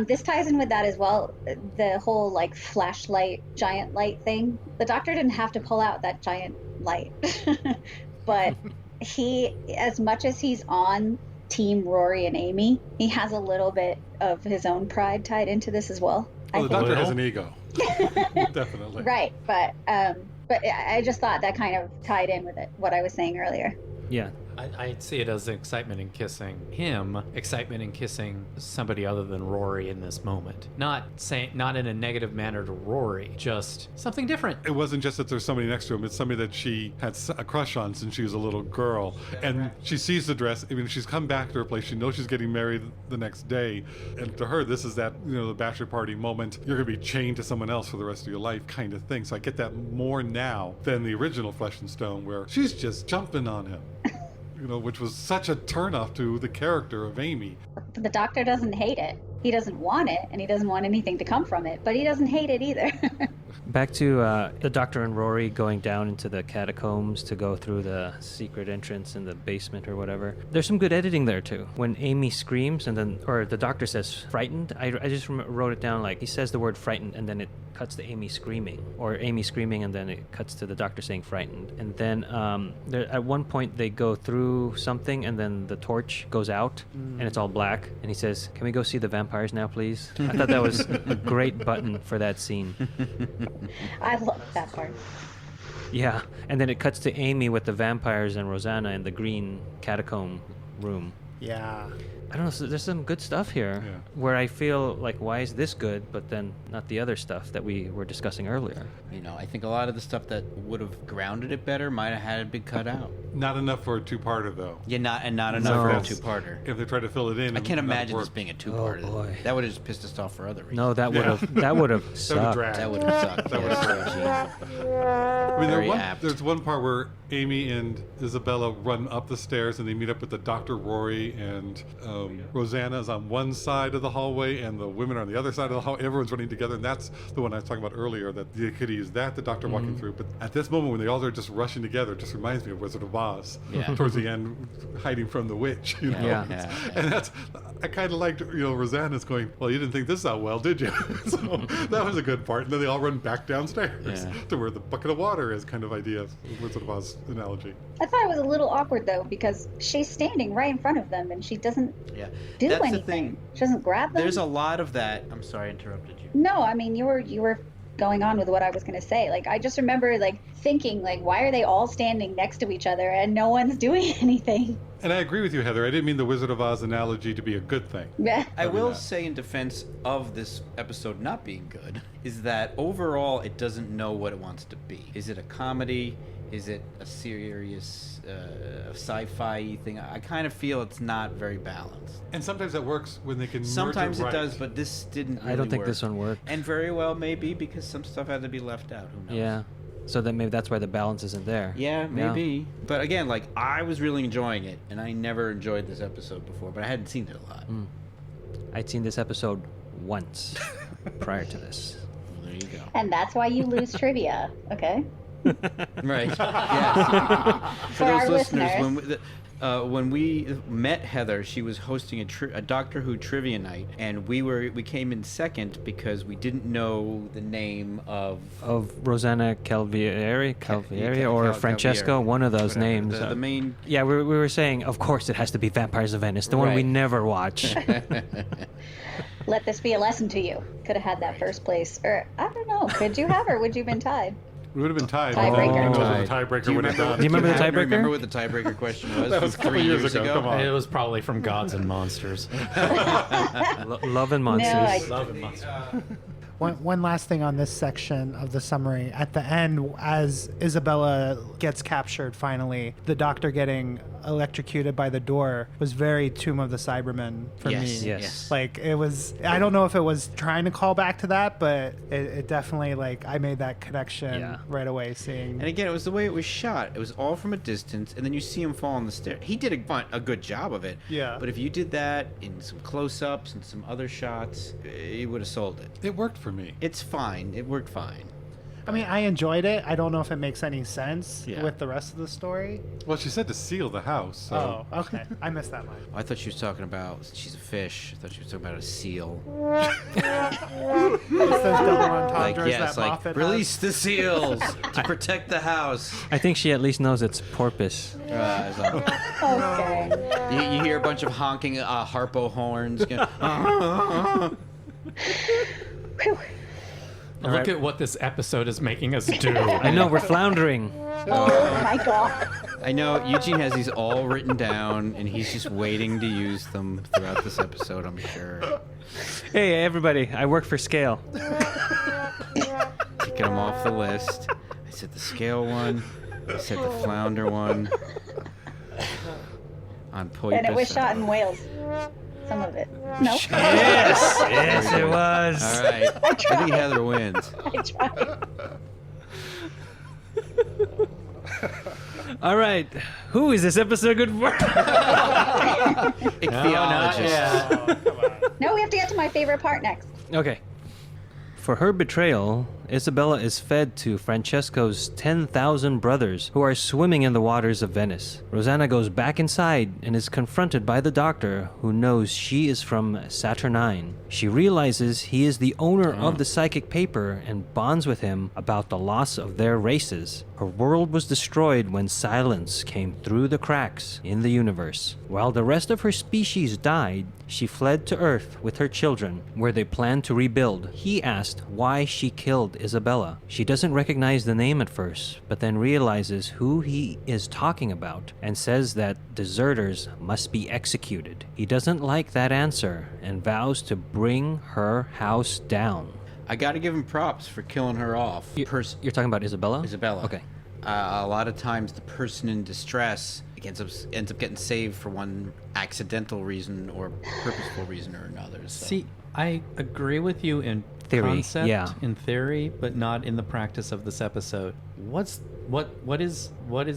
this ties in with that as well. The whole flashlight, giant light thing. The doctor didn't have to pull out that giant light, but he, as much as he's on Team Rory and Amy, he has a little bit of his own pride tied into this as well. Oh, the doctor Well- has an ego. Definitely. Right, but I just thought that kind of tied in with what I was saying earlier. Yeah. I see it as excitement in kissing him, excitement in kissing somebody other than Rory in this moment. Not in a negative manner to Rory, just something different. It wasn't just that there's somebody next to him, it's somebody that she had a crush on since she was a little girl. And she sees the dress. I mean, she's come back to her place. She knows she's getting married the next day. And to her, this is that, the bachelor party moment. You're going to be chained to someone else for the rest of your life kind of thing. So I get that more now than the original Flesh and Stone, where she's just jumping on him. Which was such a turnoff to the character of Amy. But the doctor doesn't hate it. He doesn't want it, and he doesn't want anything to come from it, but he doesn't hate it either. Back to the Doctor and Rory going down into the catacombs to go through the secret entrance in the basement or whatever. There's some good editing there too. When Amy screams or the Doctor says frightened, I just wrote it down like he says the word frightened and then it cuts to Amy screaming, or Amy screaming and then it cuts to the Doctor saying frightened. And then at one point they go through something and then the torch goes out and it's all black and he says, "Can we go see the vampires now, please?" I thought that was a great button for that scene. I love that part. Yeah, and then it cuts to Amy with the vampires and Rosanna in the green catacomb room. Yeah. I don't know, so there's some good stuff here where I feel like, why is this good, but then not the other stuff that we were discussing earlier. I think a lot of the stuff that would have grounded it better might have had it be cut out. Not enough for a two-parter, though. Yeah, not enough for a two-parter. If they try to fill it in, I can't imagine this work. being a two-parter. Oh, boy. That would have just pissed us off for other reasons. No, that would have sucked. dragged. That would have sucked. That would've Yes, I mean, Very apt. there's one part where Amy and Isabella run up the stairs and they meet up with the Dr. Rory and Rosanna is on one side of the hallway and the women are on the other side of the hallway. Everyone's running together, and that's the one I was talking about earlier, that they could use that, the Doctor walking through. But at this moment when they all are just rushing together, it just reminds me of Wizard of Oz. Yeah. Towards the end, hiding from the witch, Yeah. And that's, I kind of liked, Rosanna's going, "Well, you didn't think this out well, did you?" So that was a good part. And then they all run back downstairs to where the bucket of water is, kind of idea of Wizard of Oz analogy. I thought it was a little awkward though, because she's standing right in front of them and she doesn't do That's anything. the thing. She doesn't grab them. There's a lot of that. I'm sorry I interrupted you. No, I mean you were going on with what I was going to say. Like I just remember thinking why are they all standing next to each other and no one's doing anything? And I agree with you, Heather. I didn't mean the Wizard of Oz analogy to be a good thing. Yeah. I will say in defense of this episode not being good, is that overall it doesn't know what it wants to be. Is it a comedy? Is it a serious sci-fi thing? I kind of feel it's not very balanced. And sometimes that works when they can Sometimes merge it right. does, but this didn't really I don't think work. this one worked. And very well maybe because some stuff had to be left out. Who knows? Yeah. So then maybe that's why the balance isn't there. Yeah, maybe. But again, I was really enjoying it, and I never enjoyed this episode before, but I hadn't seen it a lot. I'd seen this episode once prior to this. Well, there you go. And that's why you lose trivia, okay? Right. Yes. For our those listeners, listeners. when we met Heather, she was hosting a Doctor Who trivia night, and we came in second because we didn't know the name of Rosanna Calvieri or Cal- Francesco, Calvieri. one of those Whatever. names. The main. Yeah, we were saying, of course, it has to be Vampires of Venice, the one we Right. never watch. Let this be a lesson to you. Could have had that first place. Or, I don't know. Could you have, or would you have been tied? We would have been tied. Tiebreaker. Who knows what the tiebreaker would have done. Do you remember the Do you tiebreaker? remember what the tiebreaker question was? That was a from couple 3 years years ago. Come on. It was probably from Gods and Monsters. Love and Monsters. No, I- Love and Monsters. One last thing on this section of the summary. At the end, as Isabella gets captured finally, the Doctor getting electrocuted by the door was very Tomb of the Cybermen for Yes, me. yes. It was, I don't know if it was trying to call back to that, but it definitely, I made that connection right away seeing. And again, it was the way it was shot. It was all from a distance, and then you see him fall on the stairs. He did a good job of it. Yeah. But if you did that in some close-ups and some other shots, you would have sold it. It worked for me. It's fine. It worked fine. I mean, I enjoyed it. I don't know if it makes any sense Yeah. with the rest of the story. Well, she said to seal the house. So. Oh, okay. I missed that line. I thought she was talking about she's a fish. I thought she was talking about a seal. Just those double entendres that like Moffat release the seals to protect the house. I think she at least knows it's porpoise. Okay. You hear a bunch of honking harpo horns. Whew. Look at what this episode is making us do. I know, we're floundering. Oh my god. I know Eugene has these all written down, and he's just waiting to use them throughout this episode, I'm sure. Hey, everybody, I work for Scale. Taking them off the list. I said the scale one. I said the flounder one. On Poipus. And it was shot in Wales. Some of it. No. Yes, it was. All right. I think Heather wins. I tried. All right, who is this episode good for? Ichthyologist. No, we have to get to my favorite part next. Okay. For her betrayal, Isabella is fed to Francesco's 10,000 brothers who are swimming in the waters of Venice. Rosanna goes back inside and is confronted by the doctor who knows she is from Saturnine. She realizes he is the owner of the psychic paper and bonds with him about the loss of their races. Her world was destroyed when silence came through the cracks in the universe. While the rest of her species died, she fled to Earth with her children, where they planned to rebuild. He asked why she killed Isabella. She doesn't recognize the name at first, but then realizes who he is talking about and says that deserters must be executed. He doesn't like that answer and vows to bring her house down. I got to give him props for killing her off. You're talking about Isabella? Isabella. Okay. A lot of times the person in distress ends up getting saved for one accidental reason or purposeful reason or another. So. See, I agree with you in Theory, concept, yeah. in theory, but not in the practice of this episode. What is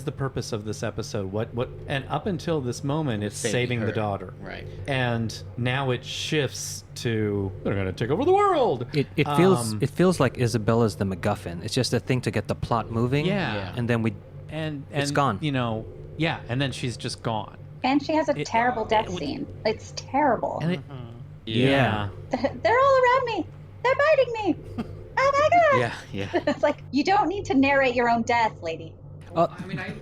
the purpose of this episode? What and up until this moment, it's saving her. the daughter, Right. And now it shifts to they're gonna take over the world. It feels like Isabella's the MacGuffin. It's just a thing to get the plot moving. Yeah. And then and it's gone. You know, yeah, and then she's just gone. And she has a terrible death scene. It's terrible. And Yeah. They're all around me. They're biting me. Oh my god. Yeah. It's like, you don't need to narrate your own death, lady.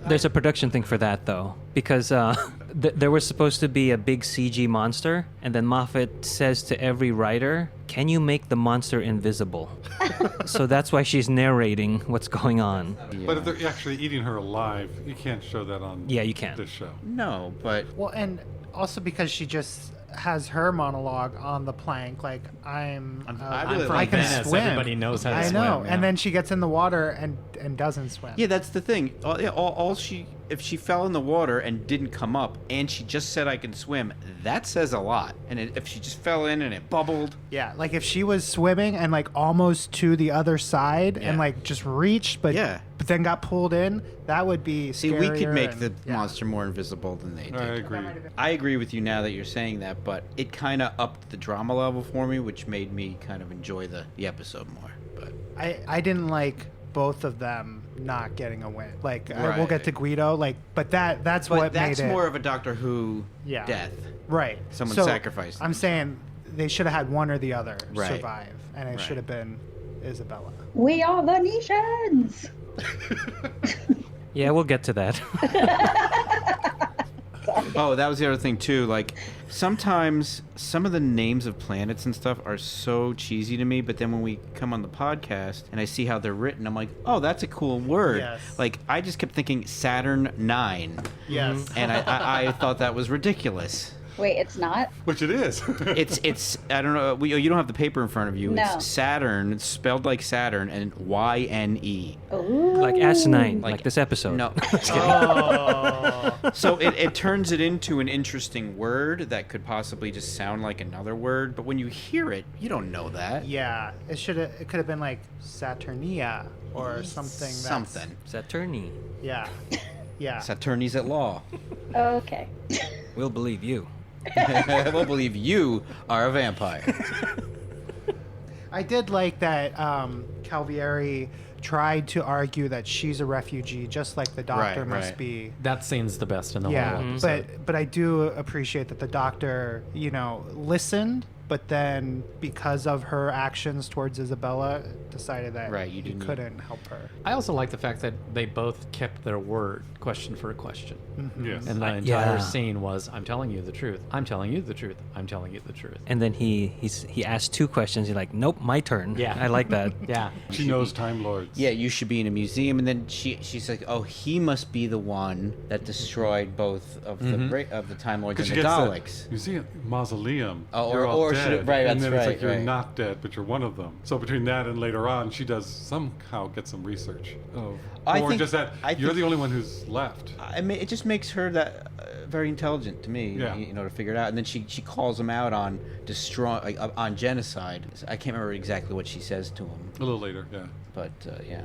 There's a production thing for that, though, because there was supposed to be a big CG monster, and then Moffat says to every writer, "Can you make the monster invisible?" So that's why she's narrating what's going on. But if they're actually eating her alive, you can't show that on Yeah, you can. this show. No, but Well, and also because she just has her monologue on the plank, like I'm I from can Venice. swim. Everybody knows how to I swim. know, yeah. and then she gets in the water and doesn't swim. yeah, that's the thing. If she fell in the water and didn't come up, and she just said I can swim, that says a lot. And if she just fell in and it bubbled, Yeah, like if she was swimming and like almost to the other side and Yeah. like just reached, but then got pulled in, that would be see, we could scarier make and- the yeah. monster more invisible than they did. I agree. I agree with you now that you're saying that, but it kind of upped the drama level for me, which made me kind of enjoy the episode more. But I didn't like both of them not getting a win. Like we'll Right. get to Guido, like, but that's what that's made it more of a Doctor Who Yeah. death. right. someone So, sacrificed I'm themselves. saying they should have had one or the other Right. survive, and it Right. should have been Isabella. We are Venetians. Yeah, we'll get to that. Oh, that was the other thing too. Like sometimes some of the names of planets and stuff are so cheesy to me, but then when we come on the podcast and I see how they're written, I'm like, oh, that's a cool word. Yes. Like I just kept thinking Saturn 9, Yes. and I thought that was ridiculous. Wait, it's not? Which it is. It's I don't know. You don't have the paper in front of you. No. It's Saturn. It's spelled like Saturn and YNE. Ooh. Like asinine, Like- like this episode. No. So it turns it into an interesting word that could possibly just sound like another word, but when you hear it, you don't know that. Yeah, it could have been like Saturnia or something. That's, Something. Saturni. Yeah. Yeah. Saturni's at law. Okay. We'll believe you. We'll believe you are a vampire. I did like that Calvieri tried to argue that she's a refugee, just like the doctor Right, must right. be. That scene's the best in the Yeah, whole episode. but I do appreciate that the doctor, listened but then because of her actions towards Isabella, decided that Right, you didn't- couldn't help her. I also like the fact that they both kept their word, question for a question. Yes. And the entire Yeah. scene was, I'm telling you the truth. I'm telling you the truth. I'm telling you the truth. And then he asked 2 questions. He's like, nope, my turn. Yeah. I like that. Yeah. She knows Time Lords. Yeah, you should be in a museum, and then she's like, "Oh, he must be the one that destroyed both of the Time Lords Because and she the gets Daleks." that museum mausoleum. Oh, You're all or should dead. it- right, and that's then it's right, like you're right. not dead, but you're one of them. So between that and later on, she does somehow get some research of, I or think- just that I you're think- the only one who's left. I mean, it just makes her that very intelligent to me. Yeah. You know, to figure it out, and then she calls him out on on genocide. I can't remember exactly what she says to him, A little later, yeah. but yeah.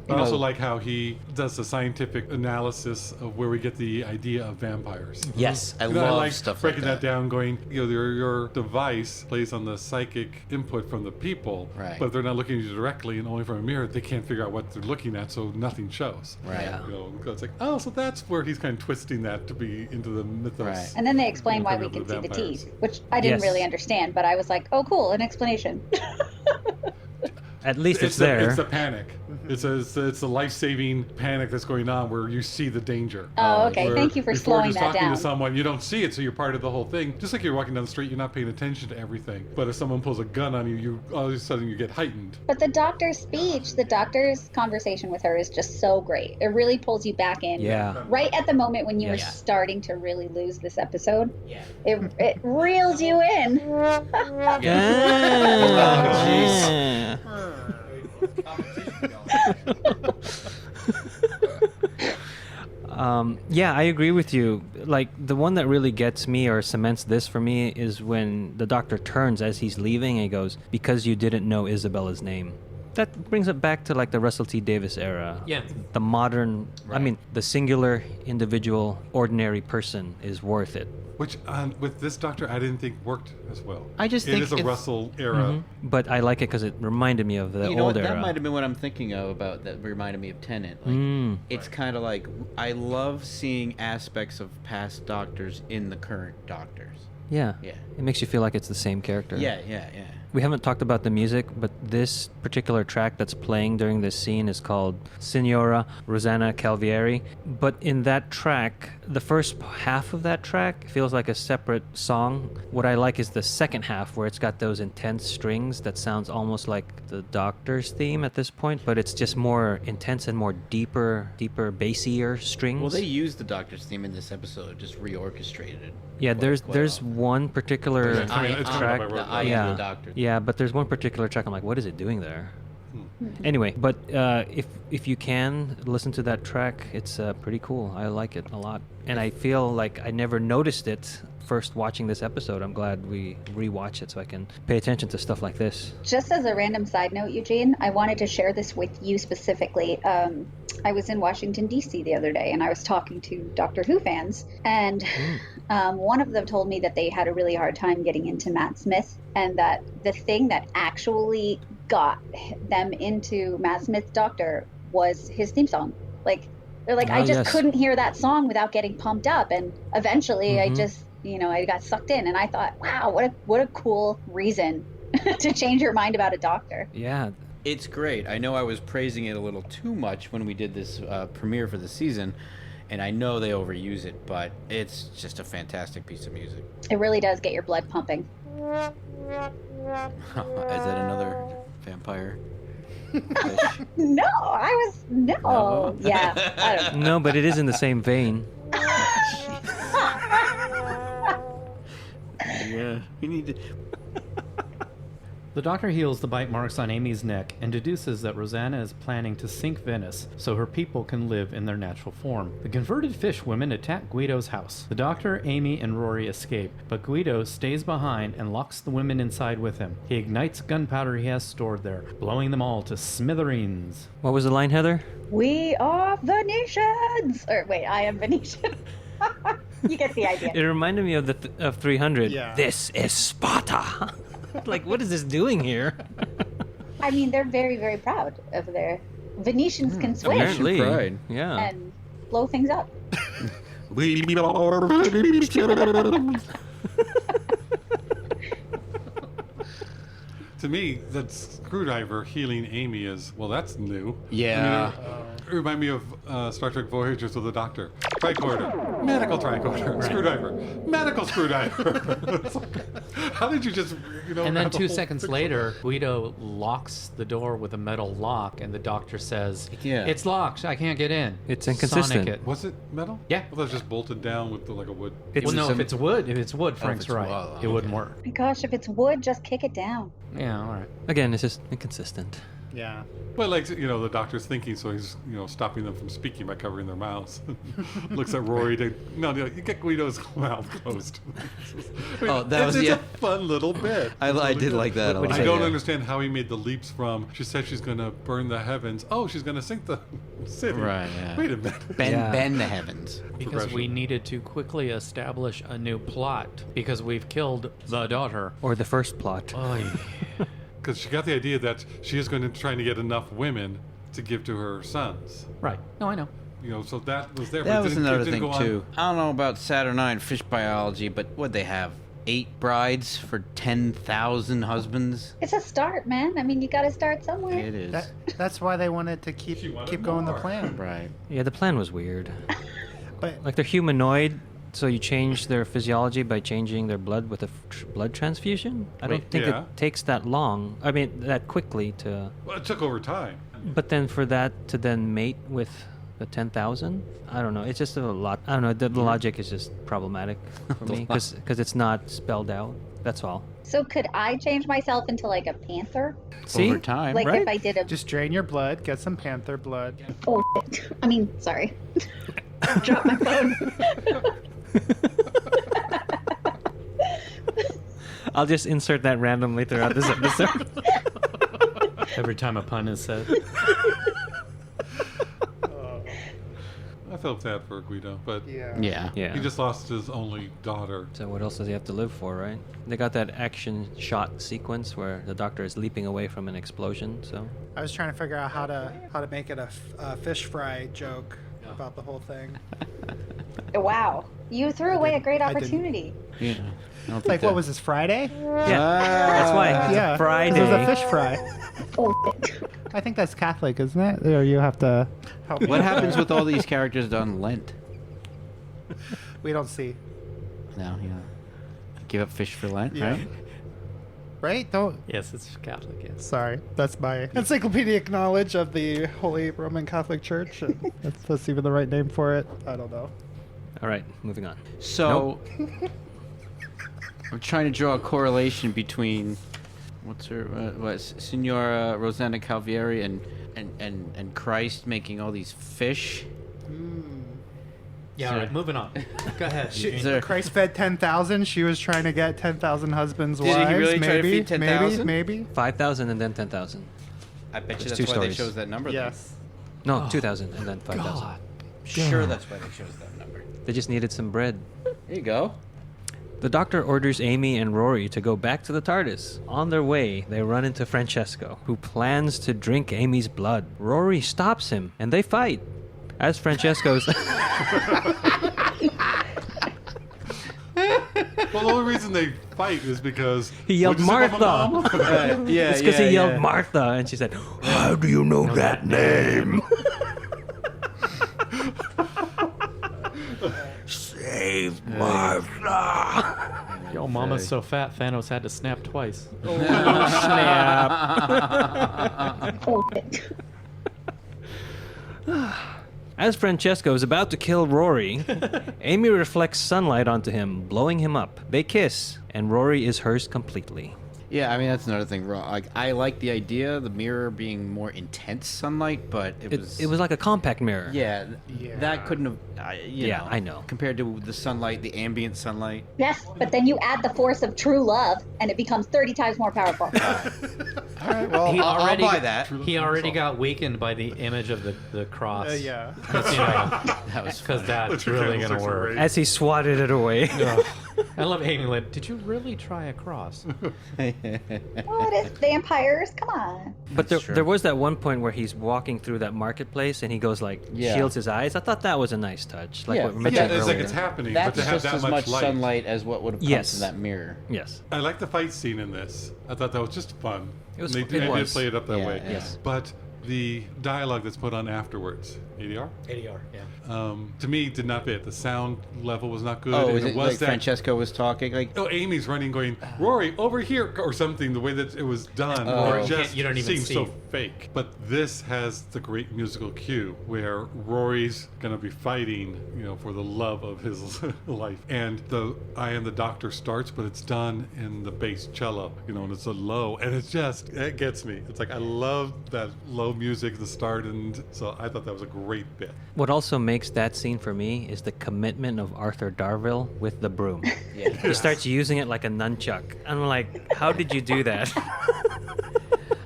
I You also know- like how he does the scientific analysis of where we get the idea of vampires. Yes, I You know, love like stuff breaking like that down, going, your device plays on the psychic input from the people, Right. but if they're not looking at you directly and only from a mirror, they can't figure out what they're looking at, so nothing shows. Right. Yeah. You know, it's like, oh, so that's where he's kind of twisting that to be into the mythos. Right. And then they explain why Of we the can see the vampires. teeth, which I didn't Yes. really understand, but I was like, oh, cool, an explanation. At least it's the, there. It's the panic. It's a life-saving panic that's going on where you see the danger. Oh, okay. Where Thank you for before slowing just that talking down. to someone, you don't see it, so you're part of the whole thing. Just like you're walking down the street, you're not paying attention to everything. But if someone pulls a gun on you, you all of a sudden you get heightened. But the doctor's speech, the doctor's conversation with her is just so great. It really pulls you back in. Yeah. Right at the moment when you were Yeah. starting to really lose this episode, Yeah. it reels you in. Yeah. Yeah, I agree with you. Like, the one that really gets me or cements this for me is when the doctor turns as he's leaving and he goes, because you didn't know Isabella's name. That brings it back to like the Russell T. Davis era. Yeah. The modern, I Right. mean, the singular, individual, ordinary person is worth it. Which, with this doctor, I didn't think worked as well. I just it think is a it's- Russell era. But I like it because it reminded me of the You know old what? That era. might have been what I'm thinking of about that reminded me of Tennant. Like, Mm. it's kind of like I love seeing aspects of past doctors in the current doctors. Yeah. Yeah. It makes you feel like it's the same character. Yeah. We haven't talked about the music, but this particular track that's playing during this scene is called Signora Rosanna Calvieri. But in that track, the first half of that track feels like a separate song. What I like is the second half where it's got those intense strings that sounds almost like the Doctor's theme at this point, but it's just more intense and more deeper, bassier strings. Well, they used the Doctor's theme in this episode, just reorchestrated it. Yeah, quite there's well. one particular It's coming- it's coming track. up by road. The I yeah, am the Doctor. yeah, but there's one particular track. I'm like, what is it doing there? Anyway, but if you can listen to that track, it's pretty cool. I like it a lot, and I feel like I never noticed it first watching this episode. I'm glad we rewatch it so I can pay attention to stuff like this. Just as a random side note, Eugene, I wanted to share this with you specifically. I was in Washington, D.C. the other day, and I was talking to Doctor Who fans, and one of them told me that they had a really hard time getting into Matt Smith, and that the thing that actually got them into Matt Smith's Doctor was his theme song. Like, they're like, I Oh, just yes. couldn't hear that song without getting pumped up, and eventually I Mhm. just, I got sucked in, and I thought, wow, what a cool reason to change your mind about a doctor. Yeah, It's great. I know I was praising it a little too much when we did this premiere for the season, and I know they overuse it, but it's just a fantastic piece of music. It really does get your blood pumping. Is that another vampire? fish? No, no. No. Yeah, I don't know. no, but it is in the same vein. Yeah, we need to. The doctor heals the bite marks on Amy's neck and deduces that Rosanna is planning to sink Venice so her people can live in their natural form. The converted fish women attack Guido's house. The doctor, Amy, and Rory escape, but Guido stays behind and locks the women inside with him. He ignites gunpowder he has stored there, blowing them all to smithereens. What was the line, Heather? We are Venetians. Or wait, I am Venetian. You get the idea. It reminded me of of 300. Yeah. This is Sparta. Like, what is this doing here? I mean, they're very, very proud of their Venetians can swim Apparently, pride. yeah. and blow things up. Well, 'Cause, I you mean, know, it we need to. To me, that screwdriver healing Amy is, well, that's new. Yeah. It remind me of Star Trek Voyagers with the Doctor. Tricorder, medical tricorder, screwdriver, medical screwdriver. It's like, how did you just, And then have the 2 whole seconds picture? later, Guido locks the door with a metal lock, and the doctor says, Yeah. "It's locked. I can't get in." It's inconsistent. Sonic it. Was it metal? Yeah. I thought it was just bolted down with like a wood. Well, no, if it's wood, Frank's it's right. wood, It wouldn't okay. work. My gosh, if it's wood, just kick it down. Yeah, all right. Again, it's just inconsistent. Yeah. But like the doctor's thinking, so he's stopping them from speaking by covering their mouths. Looks at Rory to no, you get Guido's mouth closed. Oh, that was it's a fun little bit. I did like that a lot. I don't Yeah. understand how he made the leaps from. She said she's going to burn the heavens. Oh, she's going to sink the city. Right, yeah. Wait a minute. Bend the heavens. Because Progression. we needed to quickly establish a new plot because we've killed the daughter. Or the first plot. Oy. Because she got the idea that she is going to try to get enough women to give to her sons. Right. No, I know. So that was there. That but it was didn't- it another didn't thing go on. too. I don't know about Saturnine fish biology, but what they have 8 brides for 10,000 husbands. It's a start, man. I mean, you got to start somewhere. It is. That's why they wanted to She keep wanted going the more. plan. Right. Yeah, the plan was weird. But Like they're humanoid, so you change their physiology by changing their blood with a blood transfusion? I don't Wait, think yeah. it takes that long. I mean, that quickly to... Well, it took over time. But then for that to then mate with the 10,000? I don't know. It's just a lot. I don't know. The logic is just problematic for me because it's not spelled out. That's all. So could I change myself into like a panther? See? Over time. Like right? if I did a... just drain your blood, get some panther blood. Oh, shit. I mean, sorry. Drop my phone. I'll just insert that randomly throughout this episode. Every time a pun is said. I felt bad for Guido, but Yeah. Yeah. he just lost his only daughter. So what else does he have to live for, right? They got that action shot sequence where the doctor is leaping away from an explosion. So I was trying to figure out how to make it a fish fry joke about the whole thing. Wow. You threw away a great I didn't. opportunity. Yeah. I don't Like, think what that- was this, Friday? yeah, that's why it's Yeah, a Friday. It was a fish fry. Oh, shit. I think that's Catholic, isn't it? Or you have to help me. What happens with all these characters on Lent? We don't see. No, yeah. Give up fish for Lent, Yeah. right? Right? Don't. Yes, it's Catholic, yes. Sorry, that's my encyclopedic knowledge of the Holy Roman Catholic Church. That's even the right name for it. I don't know. All right, moving on. So, I'm trying to draw a correlation between what's her, Signora Rosanna Calvieri and Christ making all these fish. Yeah, all right, moving on. Go ahead. Is there- Christ fed 10,000. She was trying to get 10,000 husbands, Did he wives. really try to maybe, feed 10,000? maybe. 5,000 and then 10,000. I bet you There's that's two why they stories. chose that number. Yes. No, 2,000 and then 5,000. God. Sure, that's why they chose that number. They just needed some bread. There you go. The doctor orders Amy and Rory to go back to the TARDIS. On their way, they run into Francesco, who plans to drink Amy's blood. Rory stops him, and they fight. As Francesco's... Well, the only reason they fight is because He yelled What'd you say about Martha. my mom? Yeah, It's because he yelled Martha, and she said, "How do you know that name?" Save Martha. Yo, mama's so fat, Thanos had to snap twice. Snap. Oh, shit. As Francesco is about to kill Rory, Amy reflects sunlight onto him, blowing him up. They kiss, and Rory is hers completely. Yeah, I mean that's another thing. Like I like the idea, the mirror being more intense sunlight, but It was like a compact mirror. yeah, Yeah. that couldn't have. Yeah, I know. Compared to the sunlight, the ambient sunlight. Yes, but then you add the force of true love, and it becomes 30 times more powerful. All right, well, He I'll already buy that. He already got weakened by the image of the cross. Yeah. Because, you know, That was because that's Let your really going to candlesticks work. erase. As he swatted it away. Ugh. I love Amy Lynn. Did you really try a cross? Well, it is vampires. Come on. But That's true. there was that one point where he's walking through that marketplace and he goes like Yeah. shields his eyes. I thought that was a nice touch, like Yeah. what we Yeah, mentioned it's like earlier. it's happening, That's but to have just that as much much light. sunlight as what would have come Yes. from that mirror. Yes. I like the fight scene in this. I thought that was just fun. It was- They it did was. play it up that Yeah, way. yeah. Yes. But the dialogue that's put on afterwards, ADR, ADR, yeah. to me did not fit. The sound level was not good. Oh, and is it was like Francesco was talking? Like, Oh, Amy's running, going, Rory, over here, or something. The way that it was done, Oh. where it You just you don't even seems see. so fake. But this has the great musical cue where Rory's gonna be fighting, for the love of his life, and the "I Am the Doctor" starts, but it's done in the bass cello, and it's a low, and it gets me. It's like I love that low music, the start, and so I thought that was a great bit. What also makes that scene for me is the commitment of Arthur Darvill with the broom. yeah. He starts using it like a nunchuck. I'm like, how did you do that?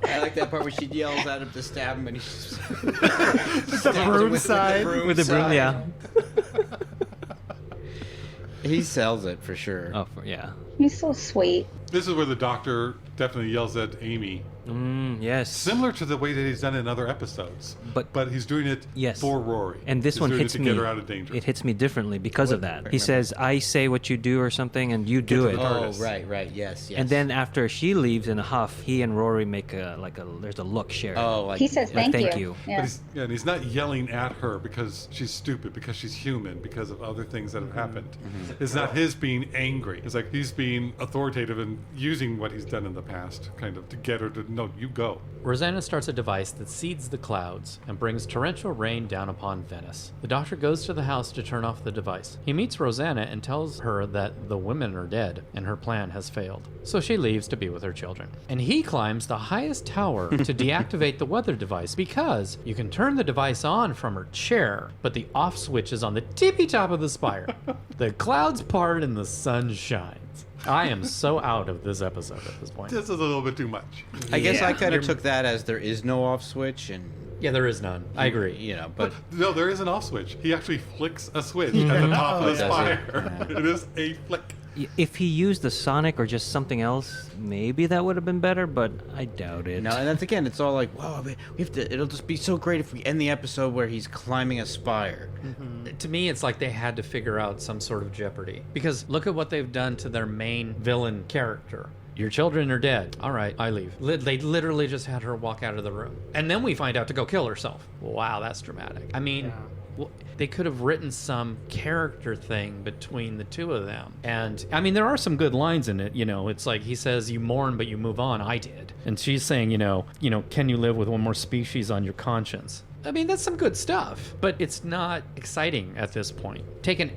I like that part where she yells at him to stab him, and he's just The broom side. With the broom, yeah. He sells it for sure. Oh, yeah. He's so sweet. This is where the Doctor definitely yells at Amy. Yes. Similar to the way that he's done in other episodes, But- he's doing it Yes. for Rory. And this He's one doing hits it to me. get her out of danger. It hits me differently because of that. He remember. says, "I say what you do" or something, and you do to it. the Oh, TARDIS. right, yes. And then after she leaves in a huff, he and Rory make there's a look shared. oh, like He says Like, thank, thank you. But Yeah. and he's not yelling at her because she's stupid, because she's human, because of other things that have happened. It's not his being angry. It's like he's being authoritative and using what he's done in the past, kind of, to get her to, no, you go. Rosanna starts a device that seeds the clouds and brings torrential rain down upon Venice. The Doctor goes to the house to turn off the device. He meets Rosanna and tells her that the women are dead and her plan has failed. So she leaves to be with her children. And he climbs the highest tower to deactivate the weather device because you can turn the device on from her chair, but the off switch is on the tippy top of the spire. The clouds part and the sun shines. I am so out of this episode at this point. This is a little bit too much. I guess I kind You're- of took that as there is no off switch, and Yeah, there is none. I agree. but No, there is an off switch. He actually flicks a switch at the top of the Does he? spire. It is a flick. If he used the sonic or just something else, maybe that would have been better, but I doubt it. no, and that's again, it's all like, whoa, we have to. It'll just be so great if we end the episode where he's climbing a spire. To me, it's like they had to figure out some sort of jeopardy. Because look at what they've done to their main villain character. Your children are dead. All right, I leave. They literally just had her walk out of the room. And then we find out to go kill herself. Wow, that's dramatic. I mean, they could have written some character thing between the two of them. And, I mean, there are some good lines in it. It's like he says, you mourn, but you move on. I did. And she's saying, can you live with one more species on your conscience? I mean, that's some good stuff, but it's not exciting at this point. Taken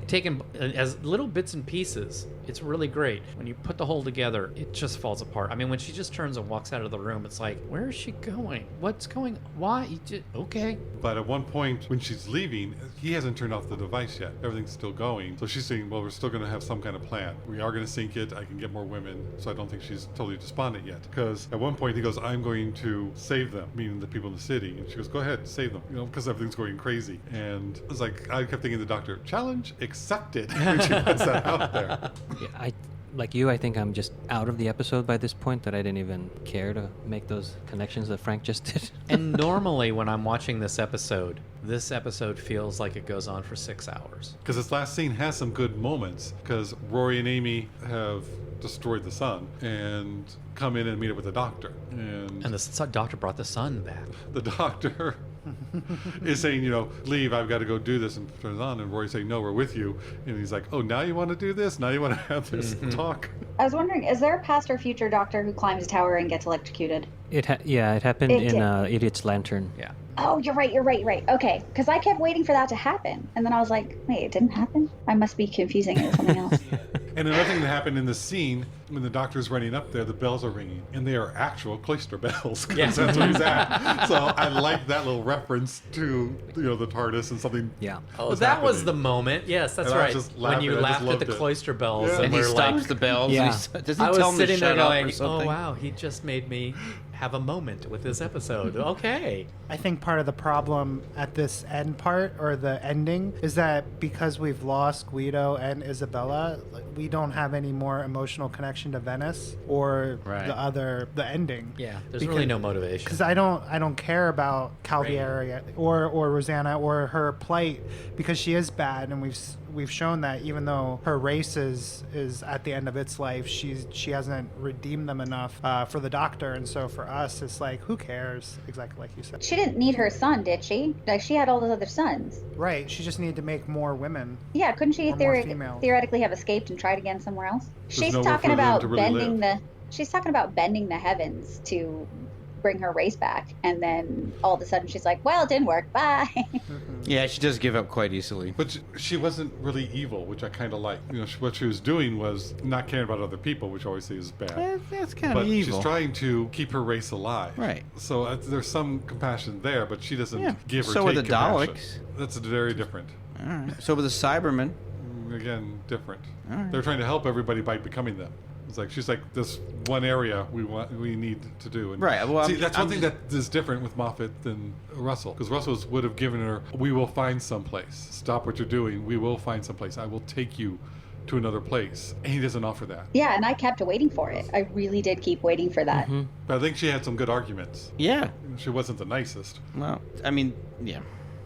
as little bits and pieces, it's really great. When you put the whole together, it just falls apart. I mean, when she just turns and walks out of the room, it's like, where is she going? What's going? Why? Okay. But at one point, when she's leaving, he hasn't turned off the device yet. Everything's still going. So she's saying, well, we're still going to have some kind of plan. We are going to sink it. I can get more women. So I don't think she's totally despondent yet. Because at one point, he goes, I'm going to save them, meaning the people in the city. And she goes, go ahead, save them, because everything's going crazy. And it was like, I kept thinking the Doctor, challenge accepted, when she puts that out there. Yeah, like you, I think I'm just out of the episode by this point that I didn't even care to make those connections that Frank just did. And normally when I'm watching this episode feels like it goes on for 6 hours. Because this last scene has some good moments, because Rory and Amy have destroyed the sun and come in and meet up with the Doctor. And the Doctor brought the sun back. the Doctor is saying, leave, I've got to go do this, and turn it on. And Rory's saying, no, we're with you. And he's like, oh, now you want to do this? Now you want to have this talk? I was wondering, is there a past or future Doctor who climbs a tower and gets electrocuted? It happened It in did. Idiot's Lantern. Yeah. Oh, you're right. Okay, because I kept waiting for that to happen, and then I was like, wait, it didn't happen? I must be confusing it with something else. And another thing that happened in the scene, when the Doctor's running up there, the bells are ringing. And they are actual cloister bells, because that's where he's at. So I like that little reference to, the TARDIS and something. Yeah. Oh, was that was happening. the moment. Yes, that's And I was right. just When laughing. you I just laughed at loved the it. cloister bells, Yeah. and And he we're stops like, the bells. Yeah. Does he I tell was him to sitting there shut up or going, oh something? wow, he just made me have a moment with this episode. Okay. I think part of the problem at this end part, or the ending, is that because we've lost Guido and Isabella, like, we don't have any more emotional connection to Venice or Right. the ending. Yeah, there's really no motivation. Because I don't care about Calvieri or Rosanna or her plight, because she is bad, and we've shown that even though her race is at the end of its life, she hasn't redeemed them enough for the Doctor, and so for us it's like, who cares? Exactly like you said. She didn't need her son, did she? Like, she had all those other sons. Right. She just needed to make more women. Yeah, couldn't she Or more females. theoretically have escaped and tried again somewhere else? She's nowhere talking for them about to really bending live. she's talking about bending the heavens to bring her race back, and then all of a sudden she's like, well, it didn't work, bye. Yeah, she does give up quite easily. But she wasn't really evil, which I kind of like. You know, what she was doing was not caring about other people, which I always say is bad. That's kind But of evil. she's trying to keep her race alive. Right. So there's some compassion there, but she doesn't Yeah. give or So take are the compassion. Daleks. That's very different. All right. So with the Cybermen, Again, different. All right. They're trying to help everybody by becoming them. It's like she's like, this one area we need to do. And Right, well, see, I'm- that's I'm one thing that is different with Moffat than Russell, because Russell would have given her, we will find someplace. Stop what you're doing. We will find someplace. I will take you to another place. And he doesn't offer that. Yeah, and I kept waiting for it. I really did keep waiting for that. But I think she had some good arguments. yeah. She wasn't the nicest. Well, I mean, yeah.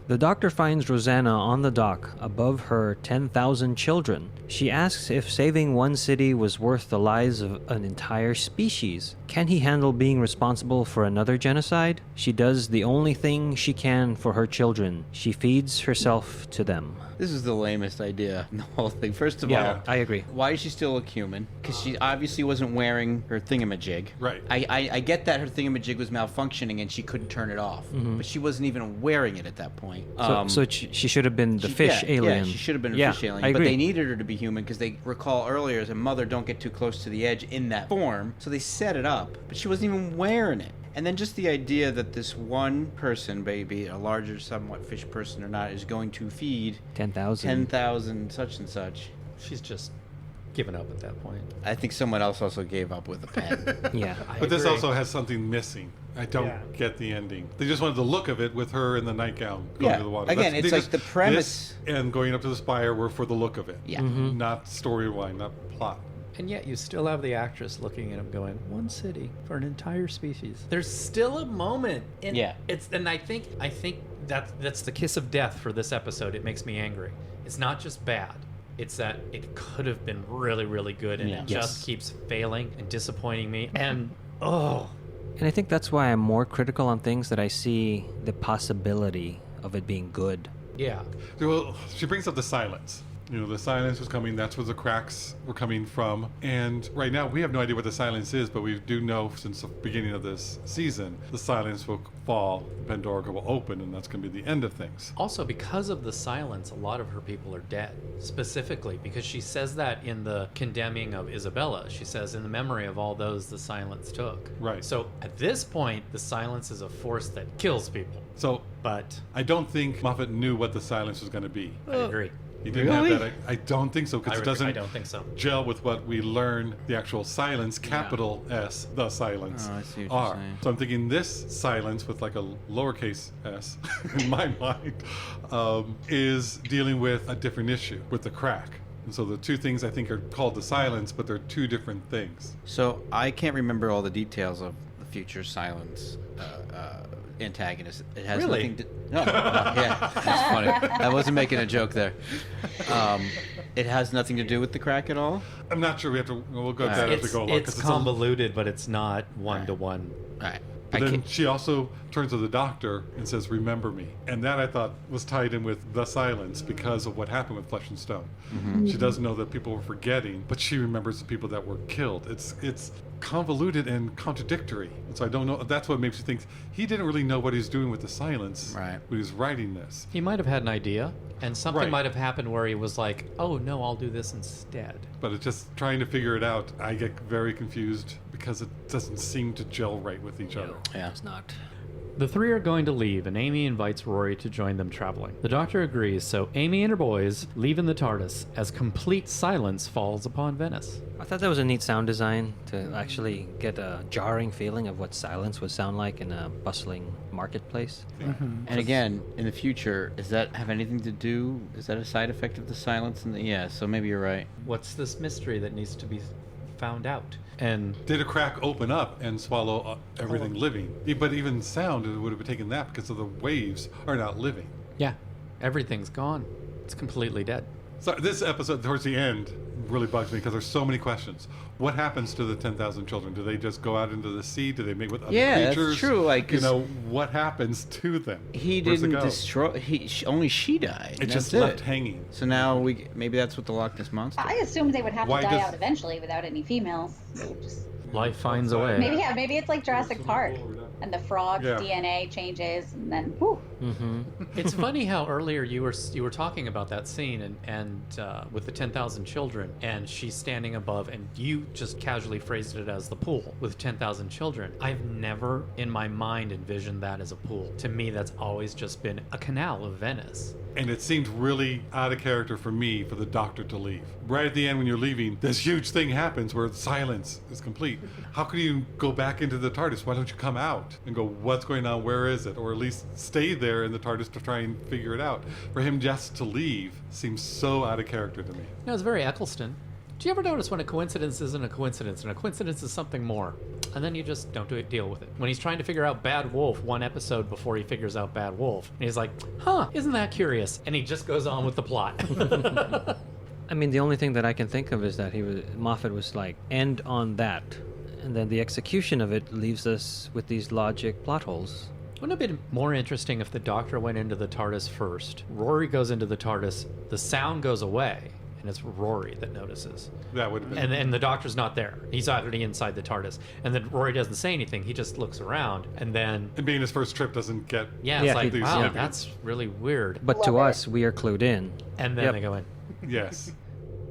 The Doctor finds Rosanna on the dock above her 10,000 children. She asks if saving one city was worth the lives of an entire species. Can he handle being responsible for another genocide? She does the only thing she can for her children. She feeds herself to them. This is the lamest idea in the whole thing. First of Yeah, all, I agree. why is she still a human? Because she obviously wasn't wearing her thingamajig. Right. I get that her thingamajig was malfunctioning and she couldn't turn it off. But she wasn't even wearing it at that point. So she should have been the fish yeah, alien. Yeah, she should have been a Yeah, fish alien. I But agree. they needed her to be human because they recall earlier as a mother, don't get too close to the edge in that form. So they set it up. But she wasn't even wearing it. And then just the idea that this one person, maybe a larger, somewhat fish person or not, is going to feed 10,000. 10,000 such and such. She's just given up at that point. I think someone else also gave up with a pen. Yeah. But this agree. also has something missing. I don't get the ending. They just wanted the look of it with her in the nightgown going Yeah. to the water. Again, it's they like the premise- This and going up to the spire were for the look of it. Yeah. Not storyline, not plot. And yet you still have the actress looking at him going, one city for an entire species. There's still a moment. And Yeah. I think that's the kiss of death for this episode. It makes me angry. It's not just bad. It's that it could have been really, really good, and Yeah. it just keeps failing and disappointing me. And And I think that's why I'm more critical on things that I see the possibility of it being good. yeah. Well, she brings up the silence. You know, the silence was coming. That's where the cracks were coming from. And right now, we have no idea what the silence is, but we do know since the beginning of this season, the silence will fall, Pandora will open, and that's going to be the end of things. Also, because of the silence, a lot of her people are dead. Specifically, because she says that in the condemning of Isabella. She says, in the memory of all those the silence took. Right. So at this point, the silence is a force that kills people. So But I don't think Moffat knew what the silence was going to be. I agree. He didn't Really? have that. I don't think so, because it doesn't I don't think so. gel with what we learn the actual silence, capital S, the silence, Oh, I see what you're are. saying. So I'm thinking this silence with like a lowercase s in my mind is dealing with a different issue with the crack. And so the two things I think are called the silence, but they're two different things. So I can't remember all the details of the future silence antagonist. It has Really? nothing to. No, yeah, that's funny. I wasn't making a joke there. It has nothing to do with the crack at all. I'm not sure. We'll go to that as we It's, go along. it's 'cause a- convoluted, but it's not one-to-one. All right. But I then can't- she also turns to the doctor and says, "Remember me," and that I thought was tied in with the silence because of what happened with Flesh and Stone. She doesn't know that people were forgetting, but she remembers the people that were killed. It's convoluted and contradictory, and so I don't know. That's what makes me think he didn't really know what he was doing with the silence Right. when he was writing this. He might have had an idea, and something Right. might have happened where he was like, oh, no, I'll do this instead. But it's just trying to figure it out. I get very confused because it doesn't seem to gel right with each other. Yeah. It's not. The three are going to leave, and Amy invites Rory to join them traveling. The Doctor agrees, so Amy and her boys leave in the TARDIS as complete silence falls upon Venice. I thought that was a neat sound design to actually get a jarring feeling of what silence would sound like in a bustling marketplace. And again, in the future, does that have anything to do? Is that a side effect of the silence? Yeah, so maybe you're right. What's this mystery that needs to be found out? And Did a crack open up and swallow everything living? But even sound, it would have taken that because of the waves are not living. yeah, everything's gone. It's completely dead. So this episode, towards the end, really bugs me because there's so many questions. What happens to the 10,000 children? Do they just go out into the sea? Do they mate with other Yeah, creatures? that's true. Like, what happens to them? He Where's it didn't go? destroy. Only she died. It and just that's left hanging. So now maybe that's what the Loch Ness monster. I assumed they would have Why to die does- out eventually without any females. They would just... Life finds a way. Maybe it's like Jurassic Park, and the frog's Yeah. DNA changes, and then whoo. It's funny how earlier you were talking about that scene and with the 10,000 children, and she's standing above, and you just casually phrased it as the pool with 10,000 children. I've never in my mind envisioned that as a pool. To me, that's always just been a canal of Venice. And it seemed really out of character for me for the Doctor to leave. Right at the end when you're leaving, this huge thing happens where silence is complete. How can you go back into the TARDIS? Why don't you come out and go, what's going on? Where is it? Or at least stay there in the TARDIS to try and figure it out. For him just to leave seems so out of character to me. No, it's very Eccleston. Do you ever notice when a coincidence isn't a coincidence and a coincidence is something more? And then you just don't deal with it. When he's trying to figure out Bad Wolf one episode before he figures out Bad Wolf, and he's like, huh, isn't that curious? And he just goes on with the plot. I mean, the only thing that I can think of is that Moffat was like, end on that. And then the execution of it leaves us with these logic plot holes. Wouldn't it have been more interesting if the Doctor went into the TARDIS first? Rory goes into the TARDIS, the sound goes away, and it's Rory that notices. That would have been. And the Doctor's not there. He's already inside the TARDIS. And then Rory doesn't say anything. He just looks around, and then... And being his first trip doesn't get... Yeah, Yeah, it's like, he- wow, yeah. that's really weird. But to Love it. us, we are clued in. And then Yep. they go in. Yes.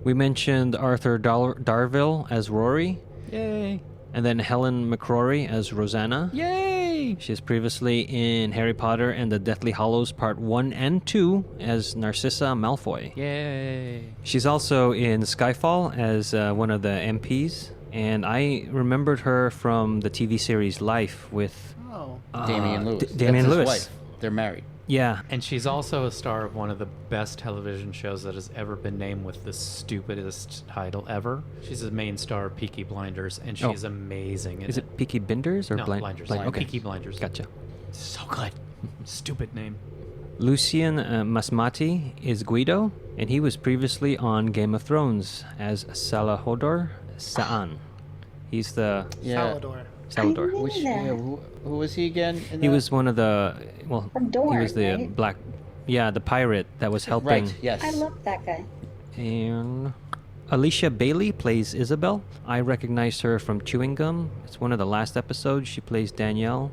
We mentioned Arthur Darvill as Rory, Yay! and then Helen McCrory as Rosanna. Yay! She is previously in Harry Potter and the Deathly Hallows Part 1 and 2 as Narcissa Malfoy. Yay! She's also in Skyfall as one of the MPs, and I remembered her from the TV series Life with Oh. Damian Lewis. Damian That's his Lewis. wife. They're married. Yeah, And she's also a star of one of the best television shows that has ever been named with the stupidest title ever. She's the main star of Peaky Blinders, and she's Oh. amazing. is it Peaky Blinders or No, Blinders. Okay, Peaky Blinders. gotcha. So good. Stupid name. Lucian Masmati is Guido, and he was previously on Game of Thrones as Salahodor Saan. He's the Salador. Salvador. I knew that. Who was he again? He was one of the, well, From he Dorne, was the right? black, yeah, the pirate that was helping. Right, yes. I love that guy. And Alicia Bailey plays Isabel. I recognized her from Chewing Gum. It's one of the last episodes. She plays Danielle.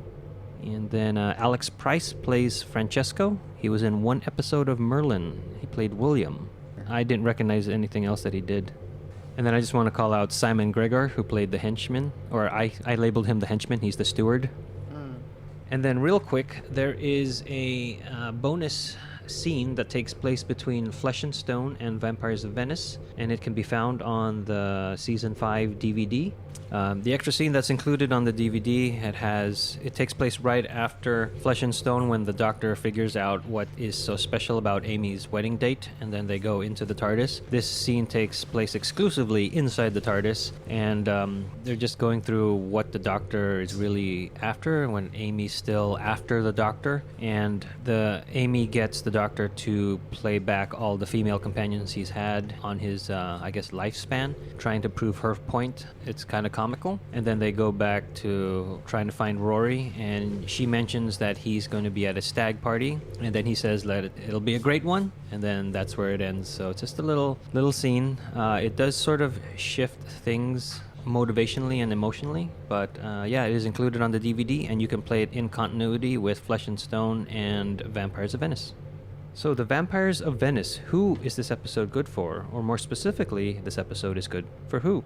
And then Alex Price plays Francesco. He was in one episode of Merlin. He played William. I didn't recognize anything else that he did. And then I just want to call out Simon Gregor, who played the henchman. Or I labeled him the henchman. He's the steward. And then real quick, there is a bonus scene that takes place between Flesh and Stone and Vampires of Venice, and it can be found on the season 5 DVD. The extra scene that's included on the DVD, it takes place right after Flesh and Stone, when the Doctor figures out what is so special about Amy's wedding date, and then they go into the TARDIS. This scene takes place exclusively inside the TARDIS, and they're just going through what the Doctor is really after when Amy's still after the Doctor, and Amy gets the Doctor to play back all the female companions he's had on his, I guess, lifespan, trying to prove her point. It's kind of comical. And then they go back to trying to find Rory, and she mentions that he's going to be at a stag party, and then he says that it'll be a great one, and then that's where it ends. So it's just a little scene. It does sort of shift things motivationally and emotionally, but yeah, it is included on the DVD, and you can play it in continuity with Flesh and Stone and Vampires of Venice. So the Vampires of Venice, who is this episode good for? Or more specifically, this episode is good for who?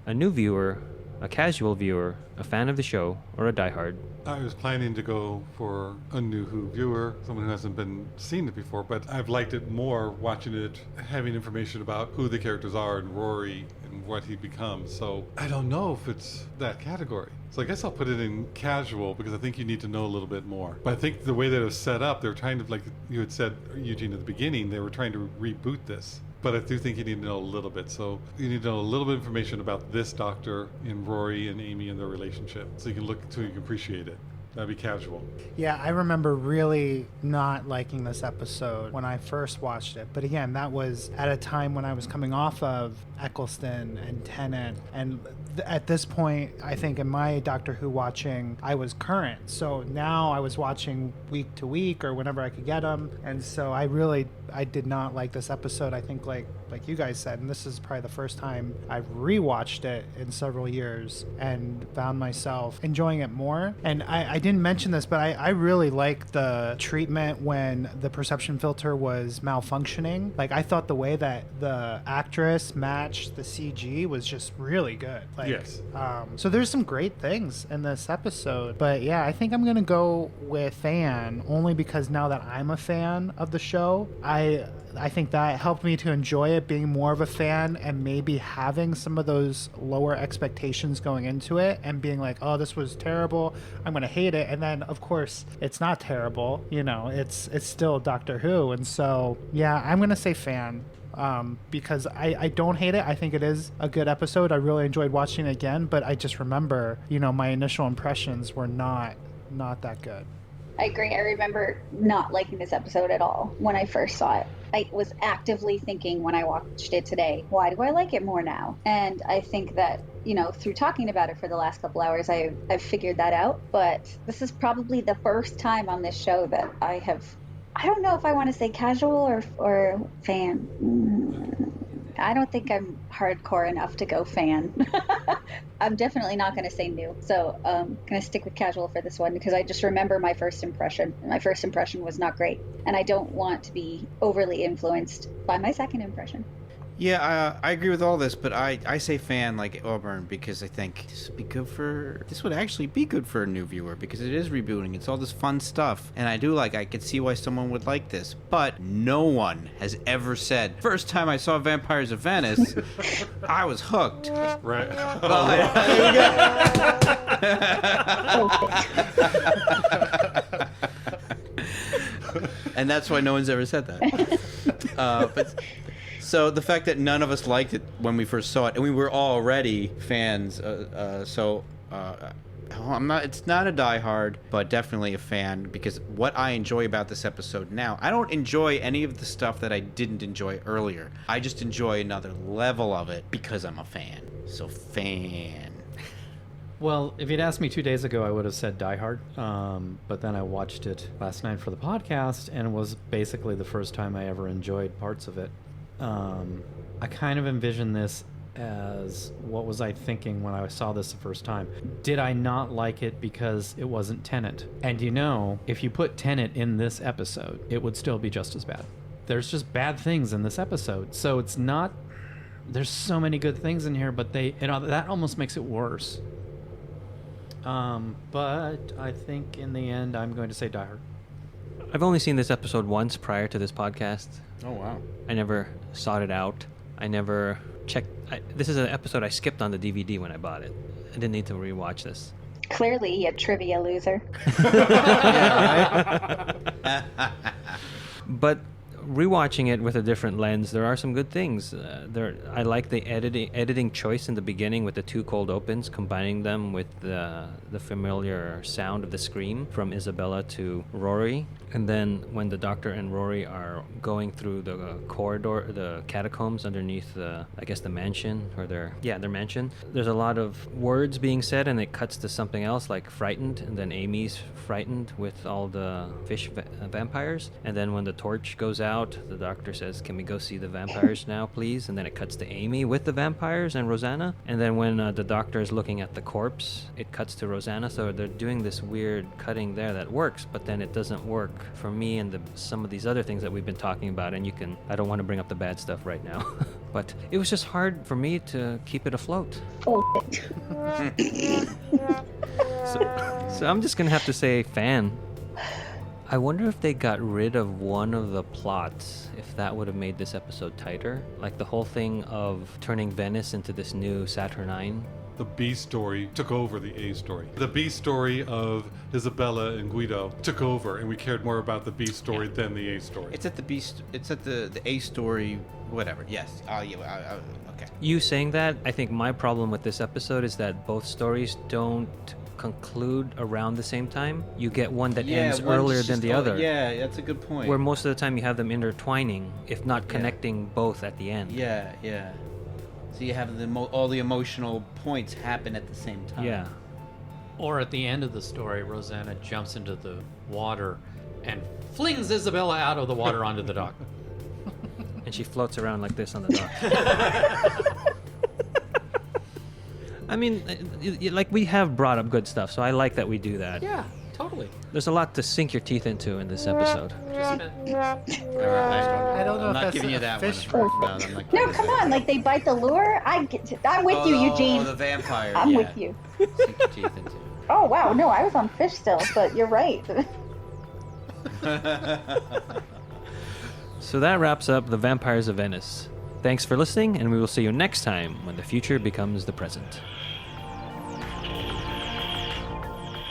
A new viewer a casual viewer, a fan of the show, or a diehard? I was planning to go for a new Who viewer, someone who hasn't seen it before, but I've liked it more watching it, having information about who the characters are and Rory and what he becomes. So I don't know if it's that category. So I guess I'll put it in casual because I think you need to know a little bit more. But I think the way that it was set up, they were trying to, like you had said, Eugene, at the beginning, they were trying to reboot this. But I do think you need to know a little bit. So you need to know a little bit of information about this doctor and Rory and Amy and their relationship, so you can look so you can appreciate it. That'd be casual. Yeah, I remember really not liking this episode when I first watched it. But again, that was at a time when I was coming off of Eccleston and Tennant. And at this point, I think in my Doctor Who watching, I was current. So now I was watching week to week or whenever I could get them. And so I did not like this episode. I think like you guys said, and this is probably the first time I've rewatched it in several years and found myself enjoying it more. And I didn't mention this, but I really like the treatment when the perception filter was malfunctioning. Like, I thought the way that the actress matched the CG was just really good. Like, yes. So there's some great things in this episode. But yeah, I think I'm going to go with fan, only because now that I'm a fan of the show, I think that helped me to enjoy it, being more of a fan and maybe having some of those lower expectations going into it and being like, oh, this was terrible, I'm going to hate it. And then, of course, it's not terrible. You know, it's still Doctor Who. And so, yeah, I'm going to say fan. Because I don't hate it. I think it is a good episode. I really enjoyed watching it again, but I just remember, my initial impressions were not that good. I agree. I remember not liking this episode at all when I first saw it. I was actively thinking when I watched it today, why do I like it more now? And I think that, through talking about it for the last couple hours, I've figured that out. But this is probably the first time on this show that I don't know if I want to say casual or fan. I don't think I'm hardcore enough to go fan. I'm definitely not going to say new. So I'm going to stick with casual for this one because I just remember my first impression. My first impression was not great. And I don't want to be overly influenced by my second impression. Yeah, I agree with all this, but I say fan like Auburn because I think this would actually be good for a new viewer because it is rebooting. It's all this fun stuff. And I could see why someone would like this. But no one has ever said, first time I saw Vampires of Venice, I was hooked. Right. And that's why no one's ever said that. So the fact that none of us liked it when we first saw it, and we were already fans, it's not a diehard, but definitely a fan, because what I enjoy about this episode now, I don't enjoy any of the stuff that I didn't enjoy earlier. I just enjoy another level of it because I'm a fan. So fan. Well, if you'd asked me 2 days ago, I would have said Die Hard. But then I watched it last night for the podcast, and it was basically the first time I ever enjoyed parts of it. I kind of envision this as, what was I thinking when I saw this the first time? Did I not like it because it wasn't Tennant? And if you put Tennant in this episode, it would still be just as bad. There's just bad things in this episode. So it's not, there's so many good things in here, but that almost makes it worse. But I think in the end, I'm going to say Die Hard. I've only seen this episode once prior to this podcast. Oh, wow. I never sought it out. I never checked. This is an episode I skipped on the DVD when I bought it. I didn't need to rewatch this. Clearly a trivia loser. But rewatching it with a different lens, there are some good things. I like the editing choice in the beginning with the two cold opens, combining them with the familiar sound of the scream from Isabella to Rory. And then when the Doctor and Rory are going through the corridor, the catacombs underneath the mansion, or their mansion, there's a lot of words being said, and it cuts to something else like frightened, and then Amy's frightened with all the fish vampires. And then when the torch goes out, the Doctor says, "Can we go see the vampires now, please?" And then it cuts to Amy with the vampires and Rosanna. And then when the Doctor is looking at the corpse, it cuts to Rosanna. So they're doing this weird cutting there that works, but then it doesn't work for me and some of these other things that we've been talking about. And I don't want to bring up the bad stuff right now. But it was just hard for me to keep it afloat. Oh, So I'm just gonna have to say fan. I wonder if they got rid of one of the plots, if that would have made this episode tighter. Like the whole thing of turning Venice into this new Saturnine. The B story took over the A story. The B story of Isabella and Guido took over, and we cared more about the B story than the A story. It's at the B. It's at the A story. Whatever. Yes. Okay. You saying that, I think my problem with this episode is that both stories don't conclude around the same time. You get one that ends one's earlier than just the other. Yeah, that's a good point. Where most of the time you have them intertwining, if not connecting both at the end. Yeah. So you have all the emotional points happen at the same time. Yeah. Or at the end of the story, Rosanna jumps into the water and flings Isabella out of the water onto the dock. And she floats around like this on the dock. I mean, like, we have brought up good stuff, so I like that we do that. Yeah, totally. There's a lot to sink your teeth into in this episode. Just spent I don't know I'm if not that's giving a you that fish one. reference. I'm not no, giving come you on. Like, they bite the lure. I'm with you, Eugene. Oh, the vampire. I'm yeah. with you. Sink your teeth into. Oh, wow. No, I was on fish still, but you're right. So that wraps up the Vampires of Venice. Thanks for listening, and we will see you next time when the future becomes the present.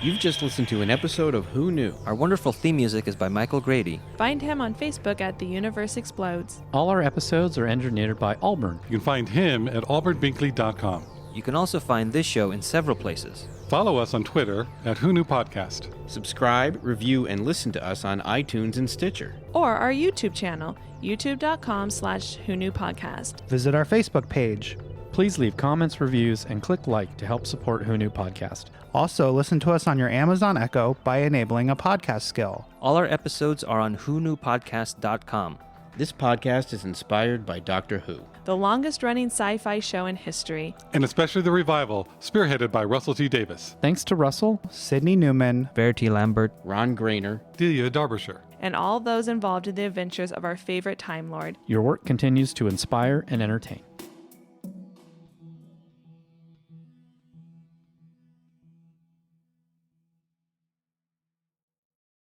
You've just listened to an episode of Who Knew? Our wonderful theme music is by Michael Grady. Find him on Facebook at The Universe Explodes. All our episodes are engineered by Allburn. You can find him at albertbinkley.com. You can also find this show in several places. Follow us on Twitter at Who Knew Podcast. Subscribe, review, and listen to us on iTunes and Stitcher. Or our YouTube channel, youtube.com/whoknewpodcast. Visit our Facebook page. Please leave comments, reviews, and click like to help support Who Knew Podcast. Also, listen to us on your Amazon Echo by enabling a podcast skill. All our episodes are on whoknewpodcast.com. This podcast is inspired by Doctor Who. The longest running sci-fi show in history. And especially the revival, spearheaded by Russell T. Davis, Thanks to Russell. Sydney Newman, Verity Lambert. Ron Grainer. Delia Derbyshire. And all those involved in the adventures of our favorite Time Lord. Your work continues to inspire and entertain.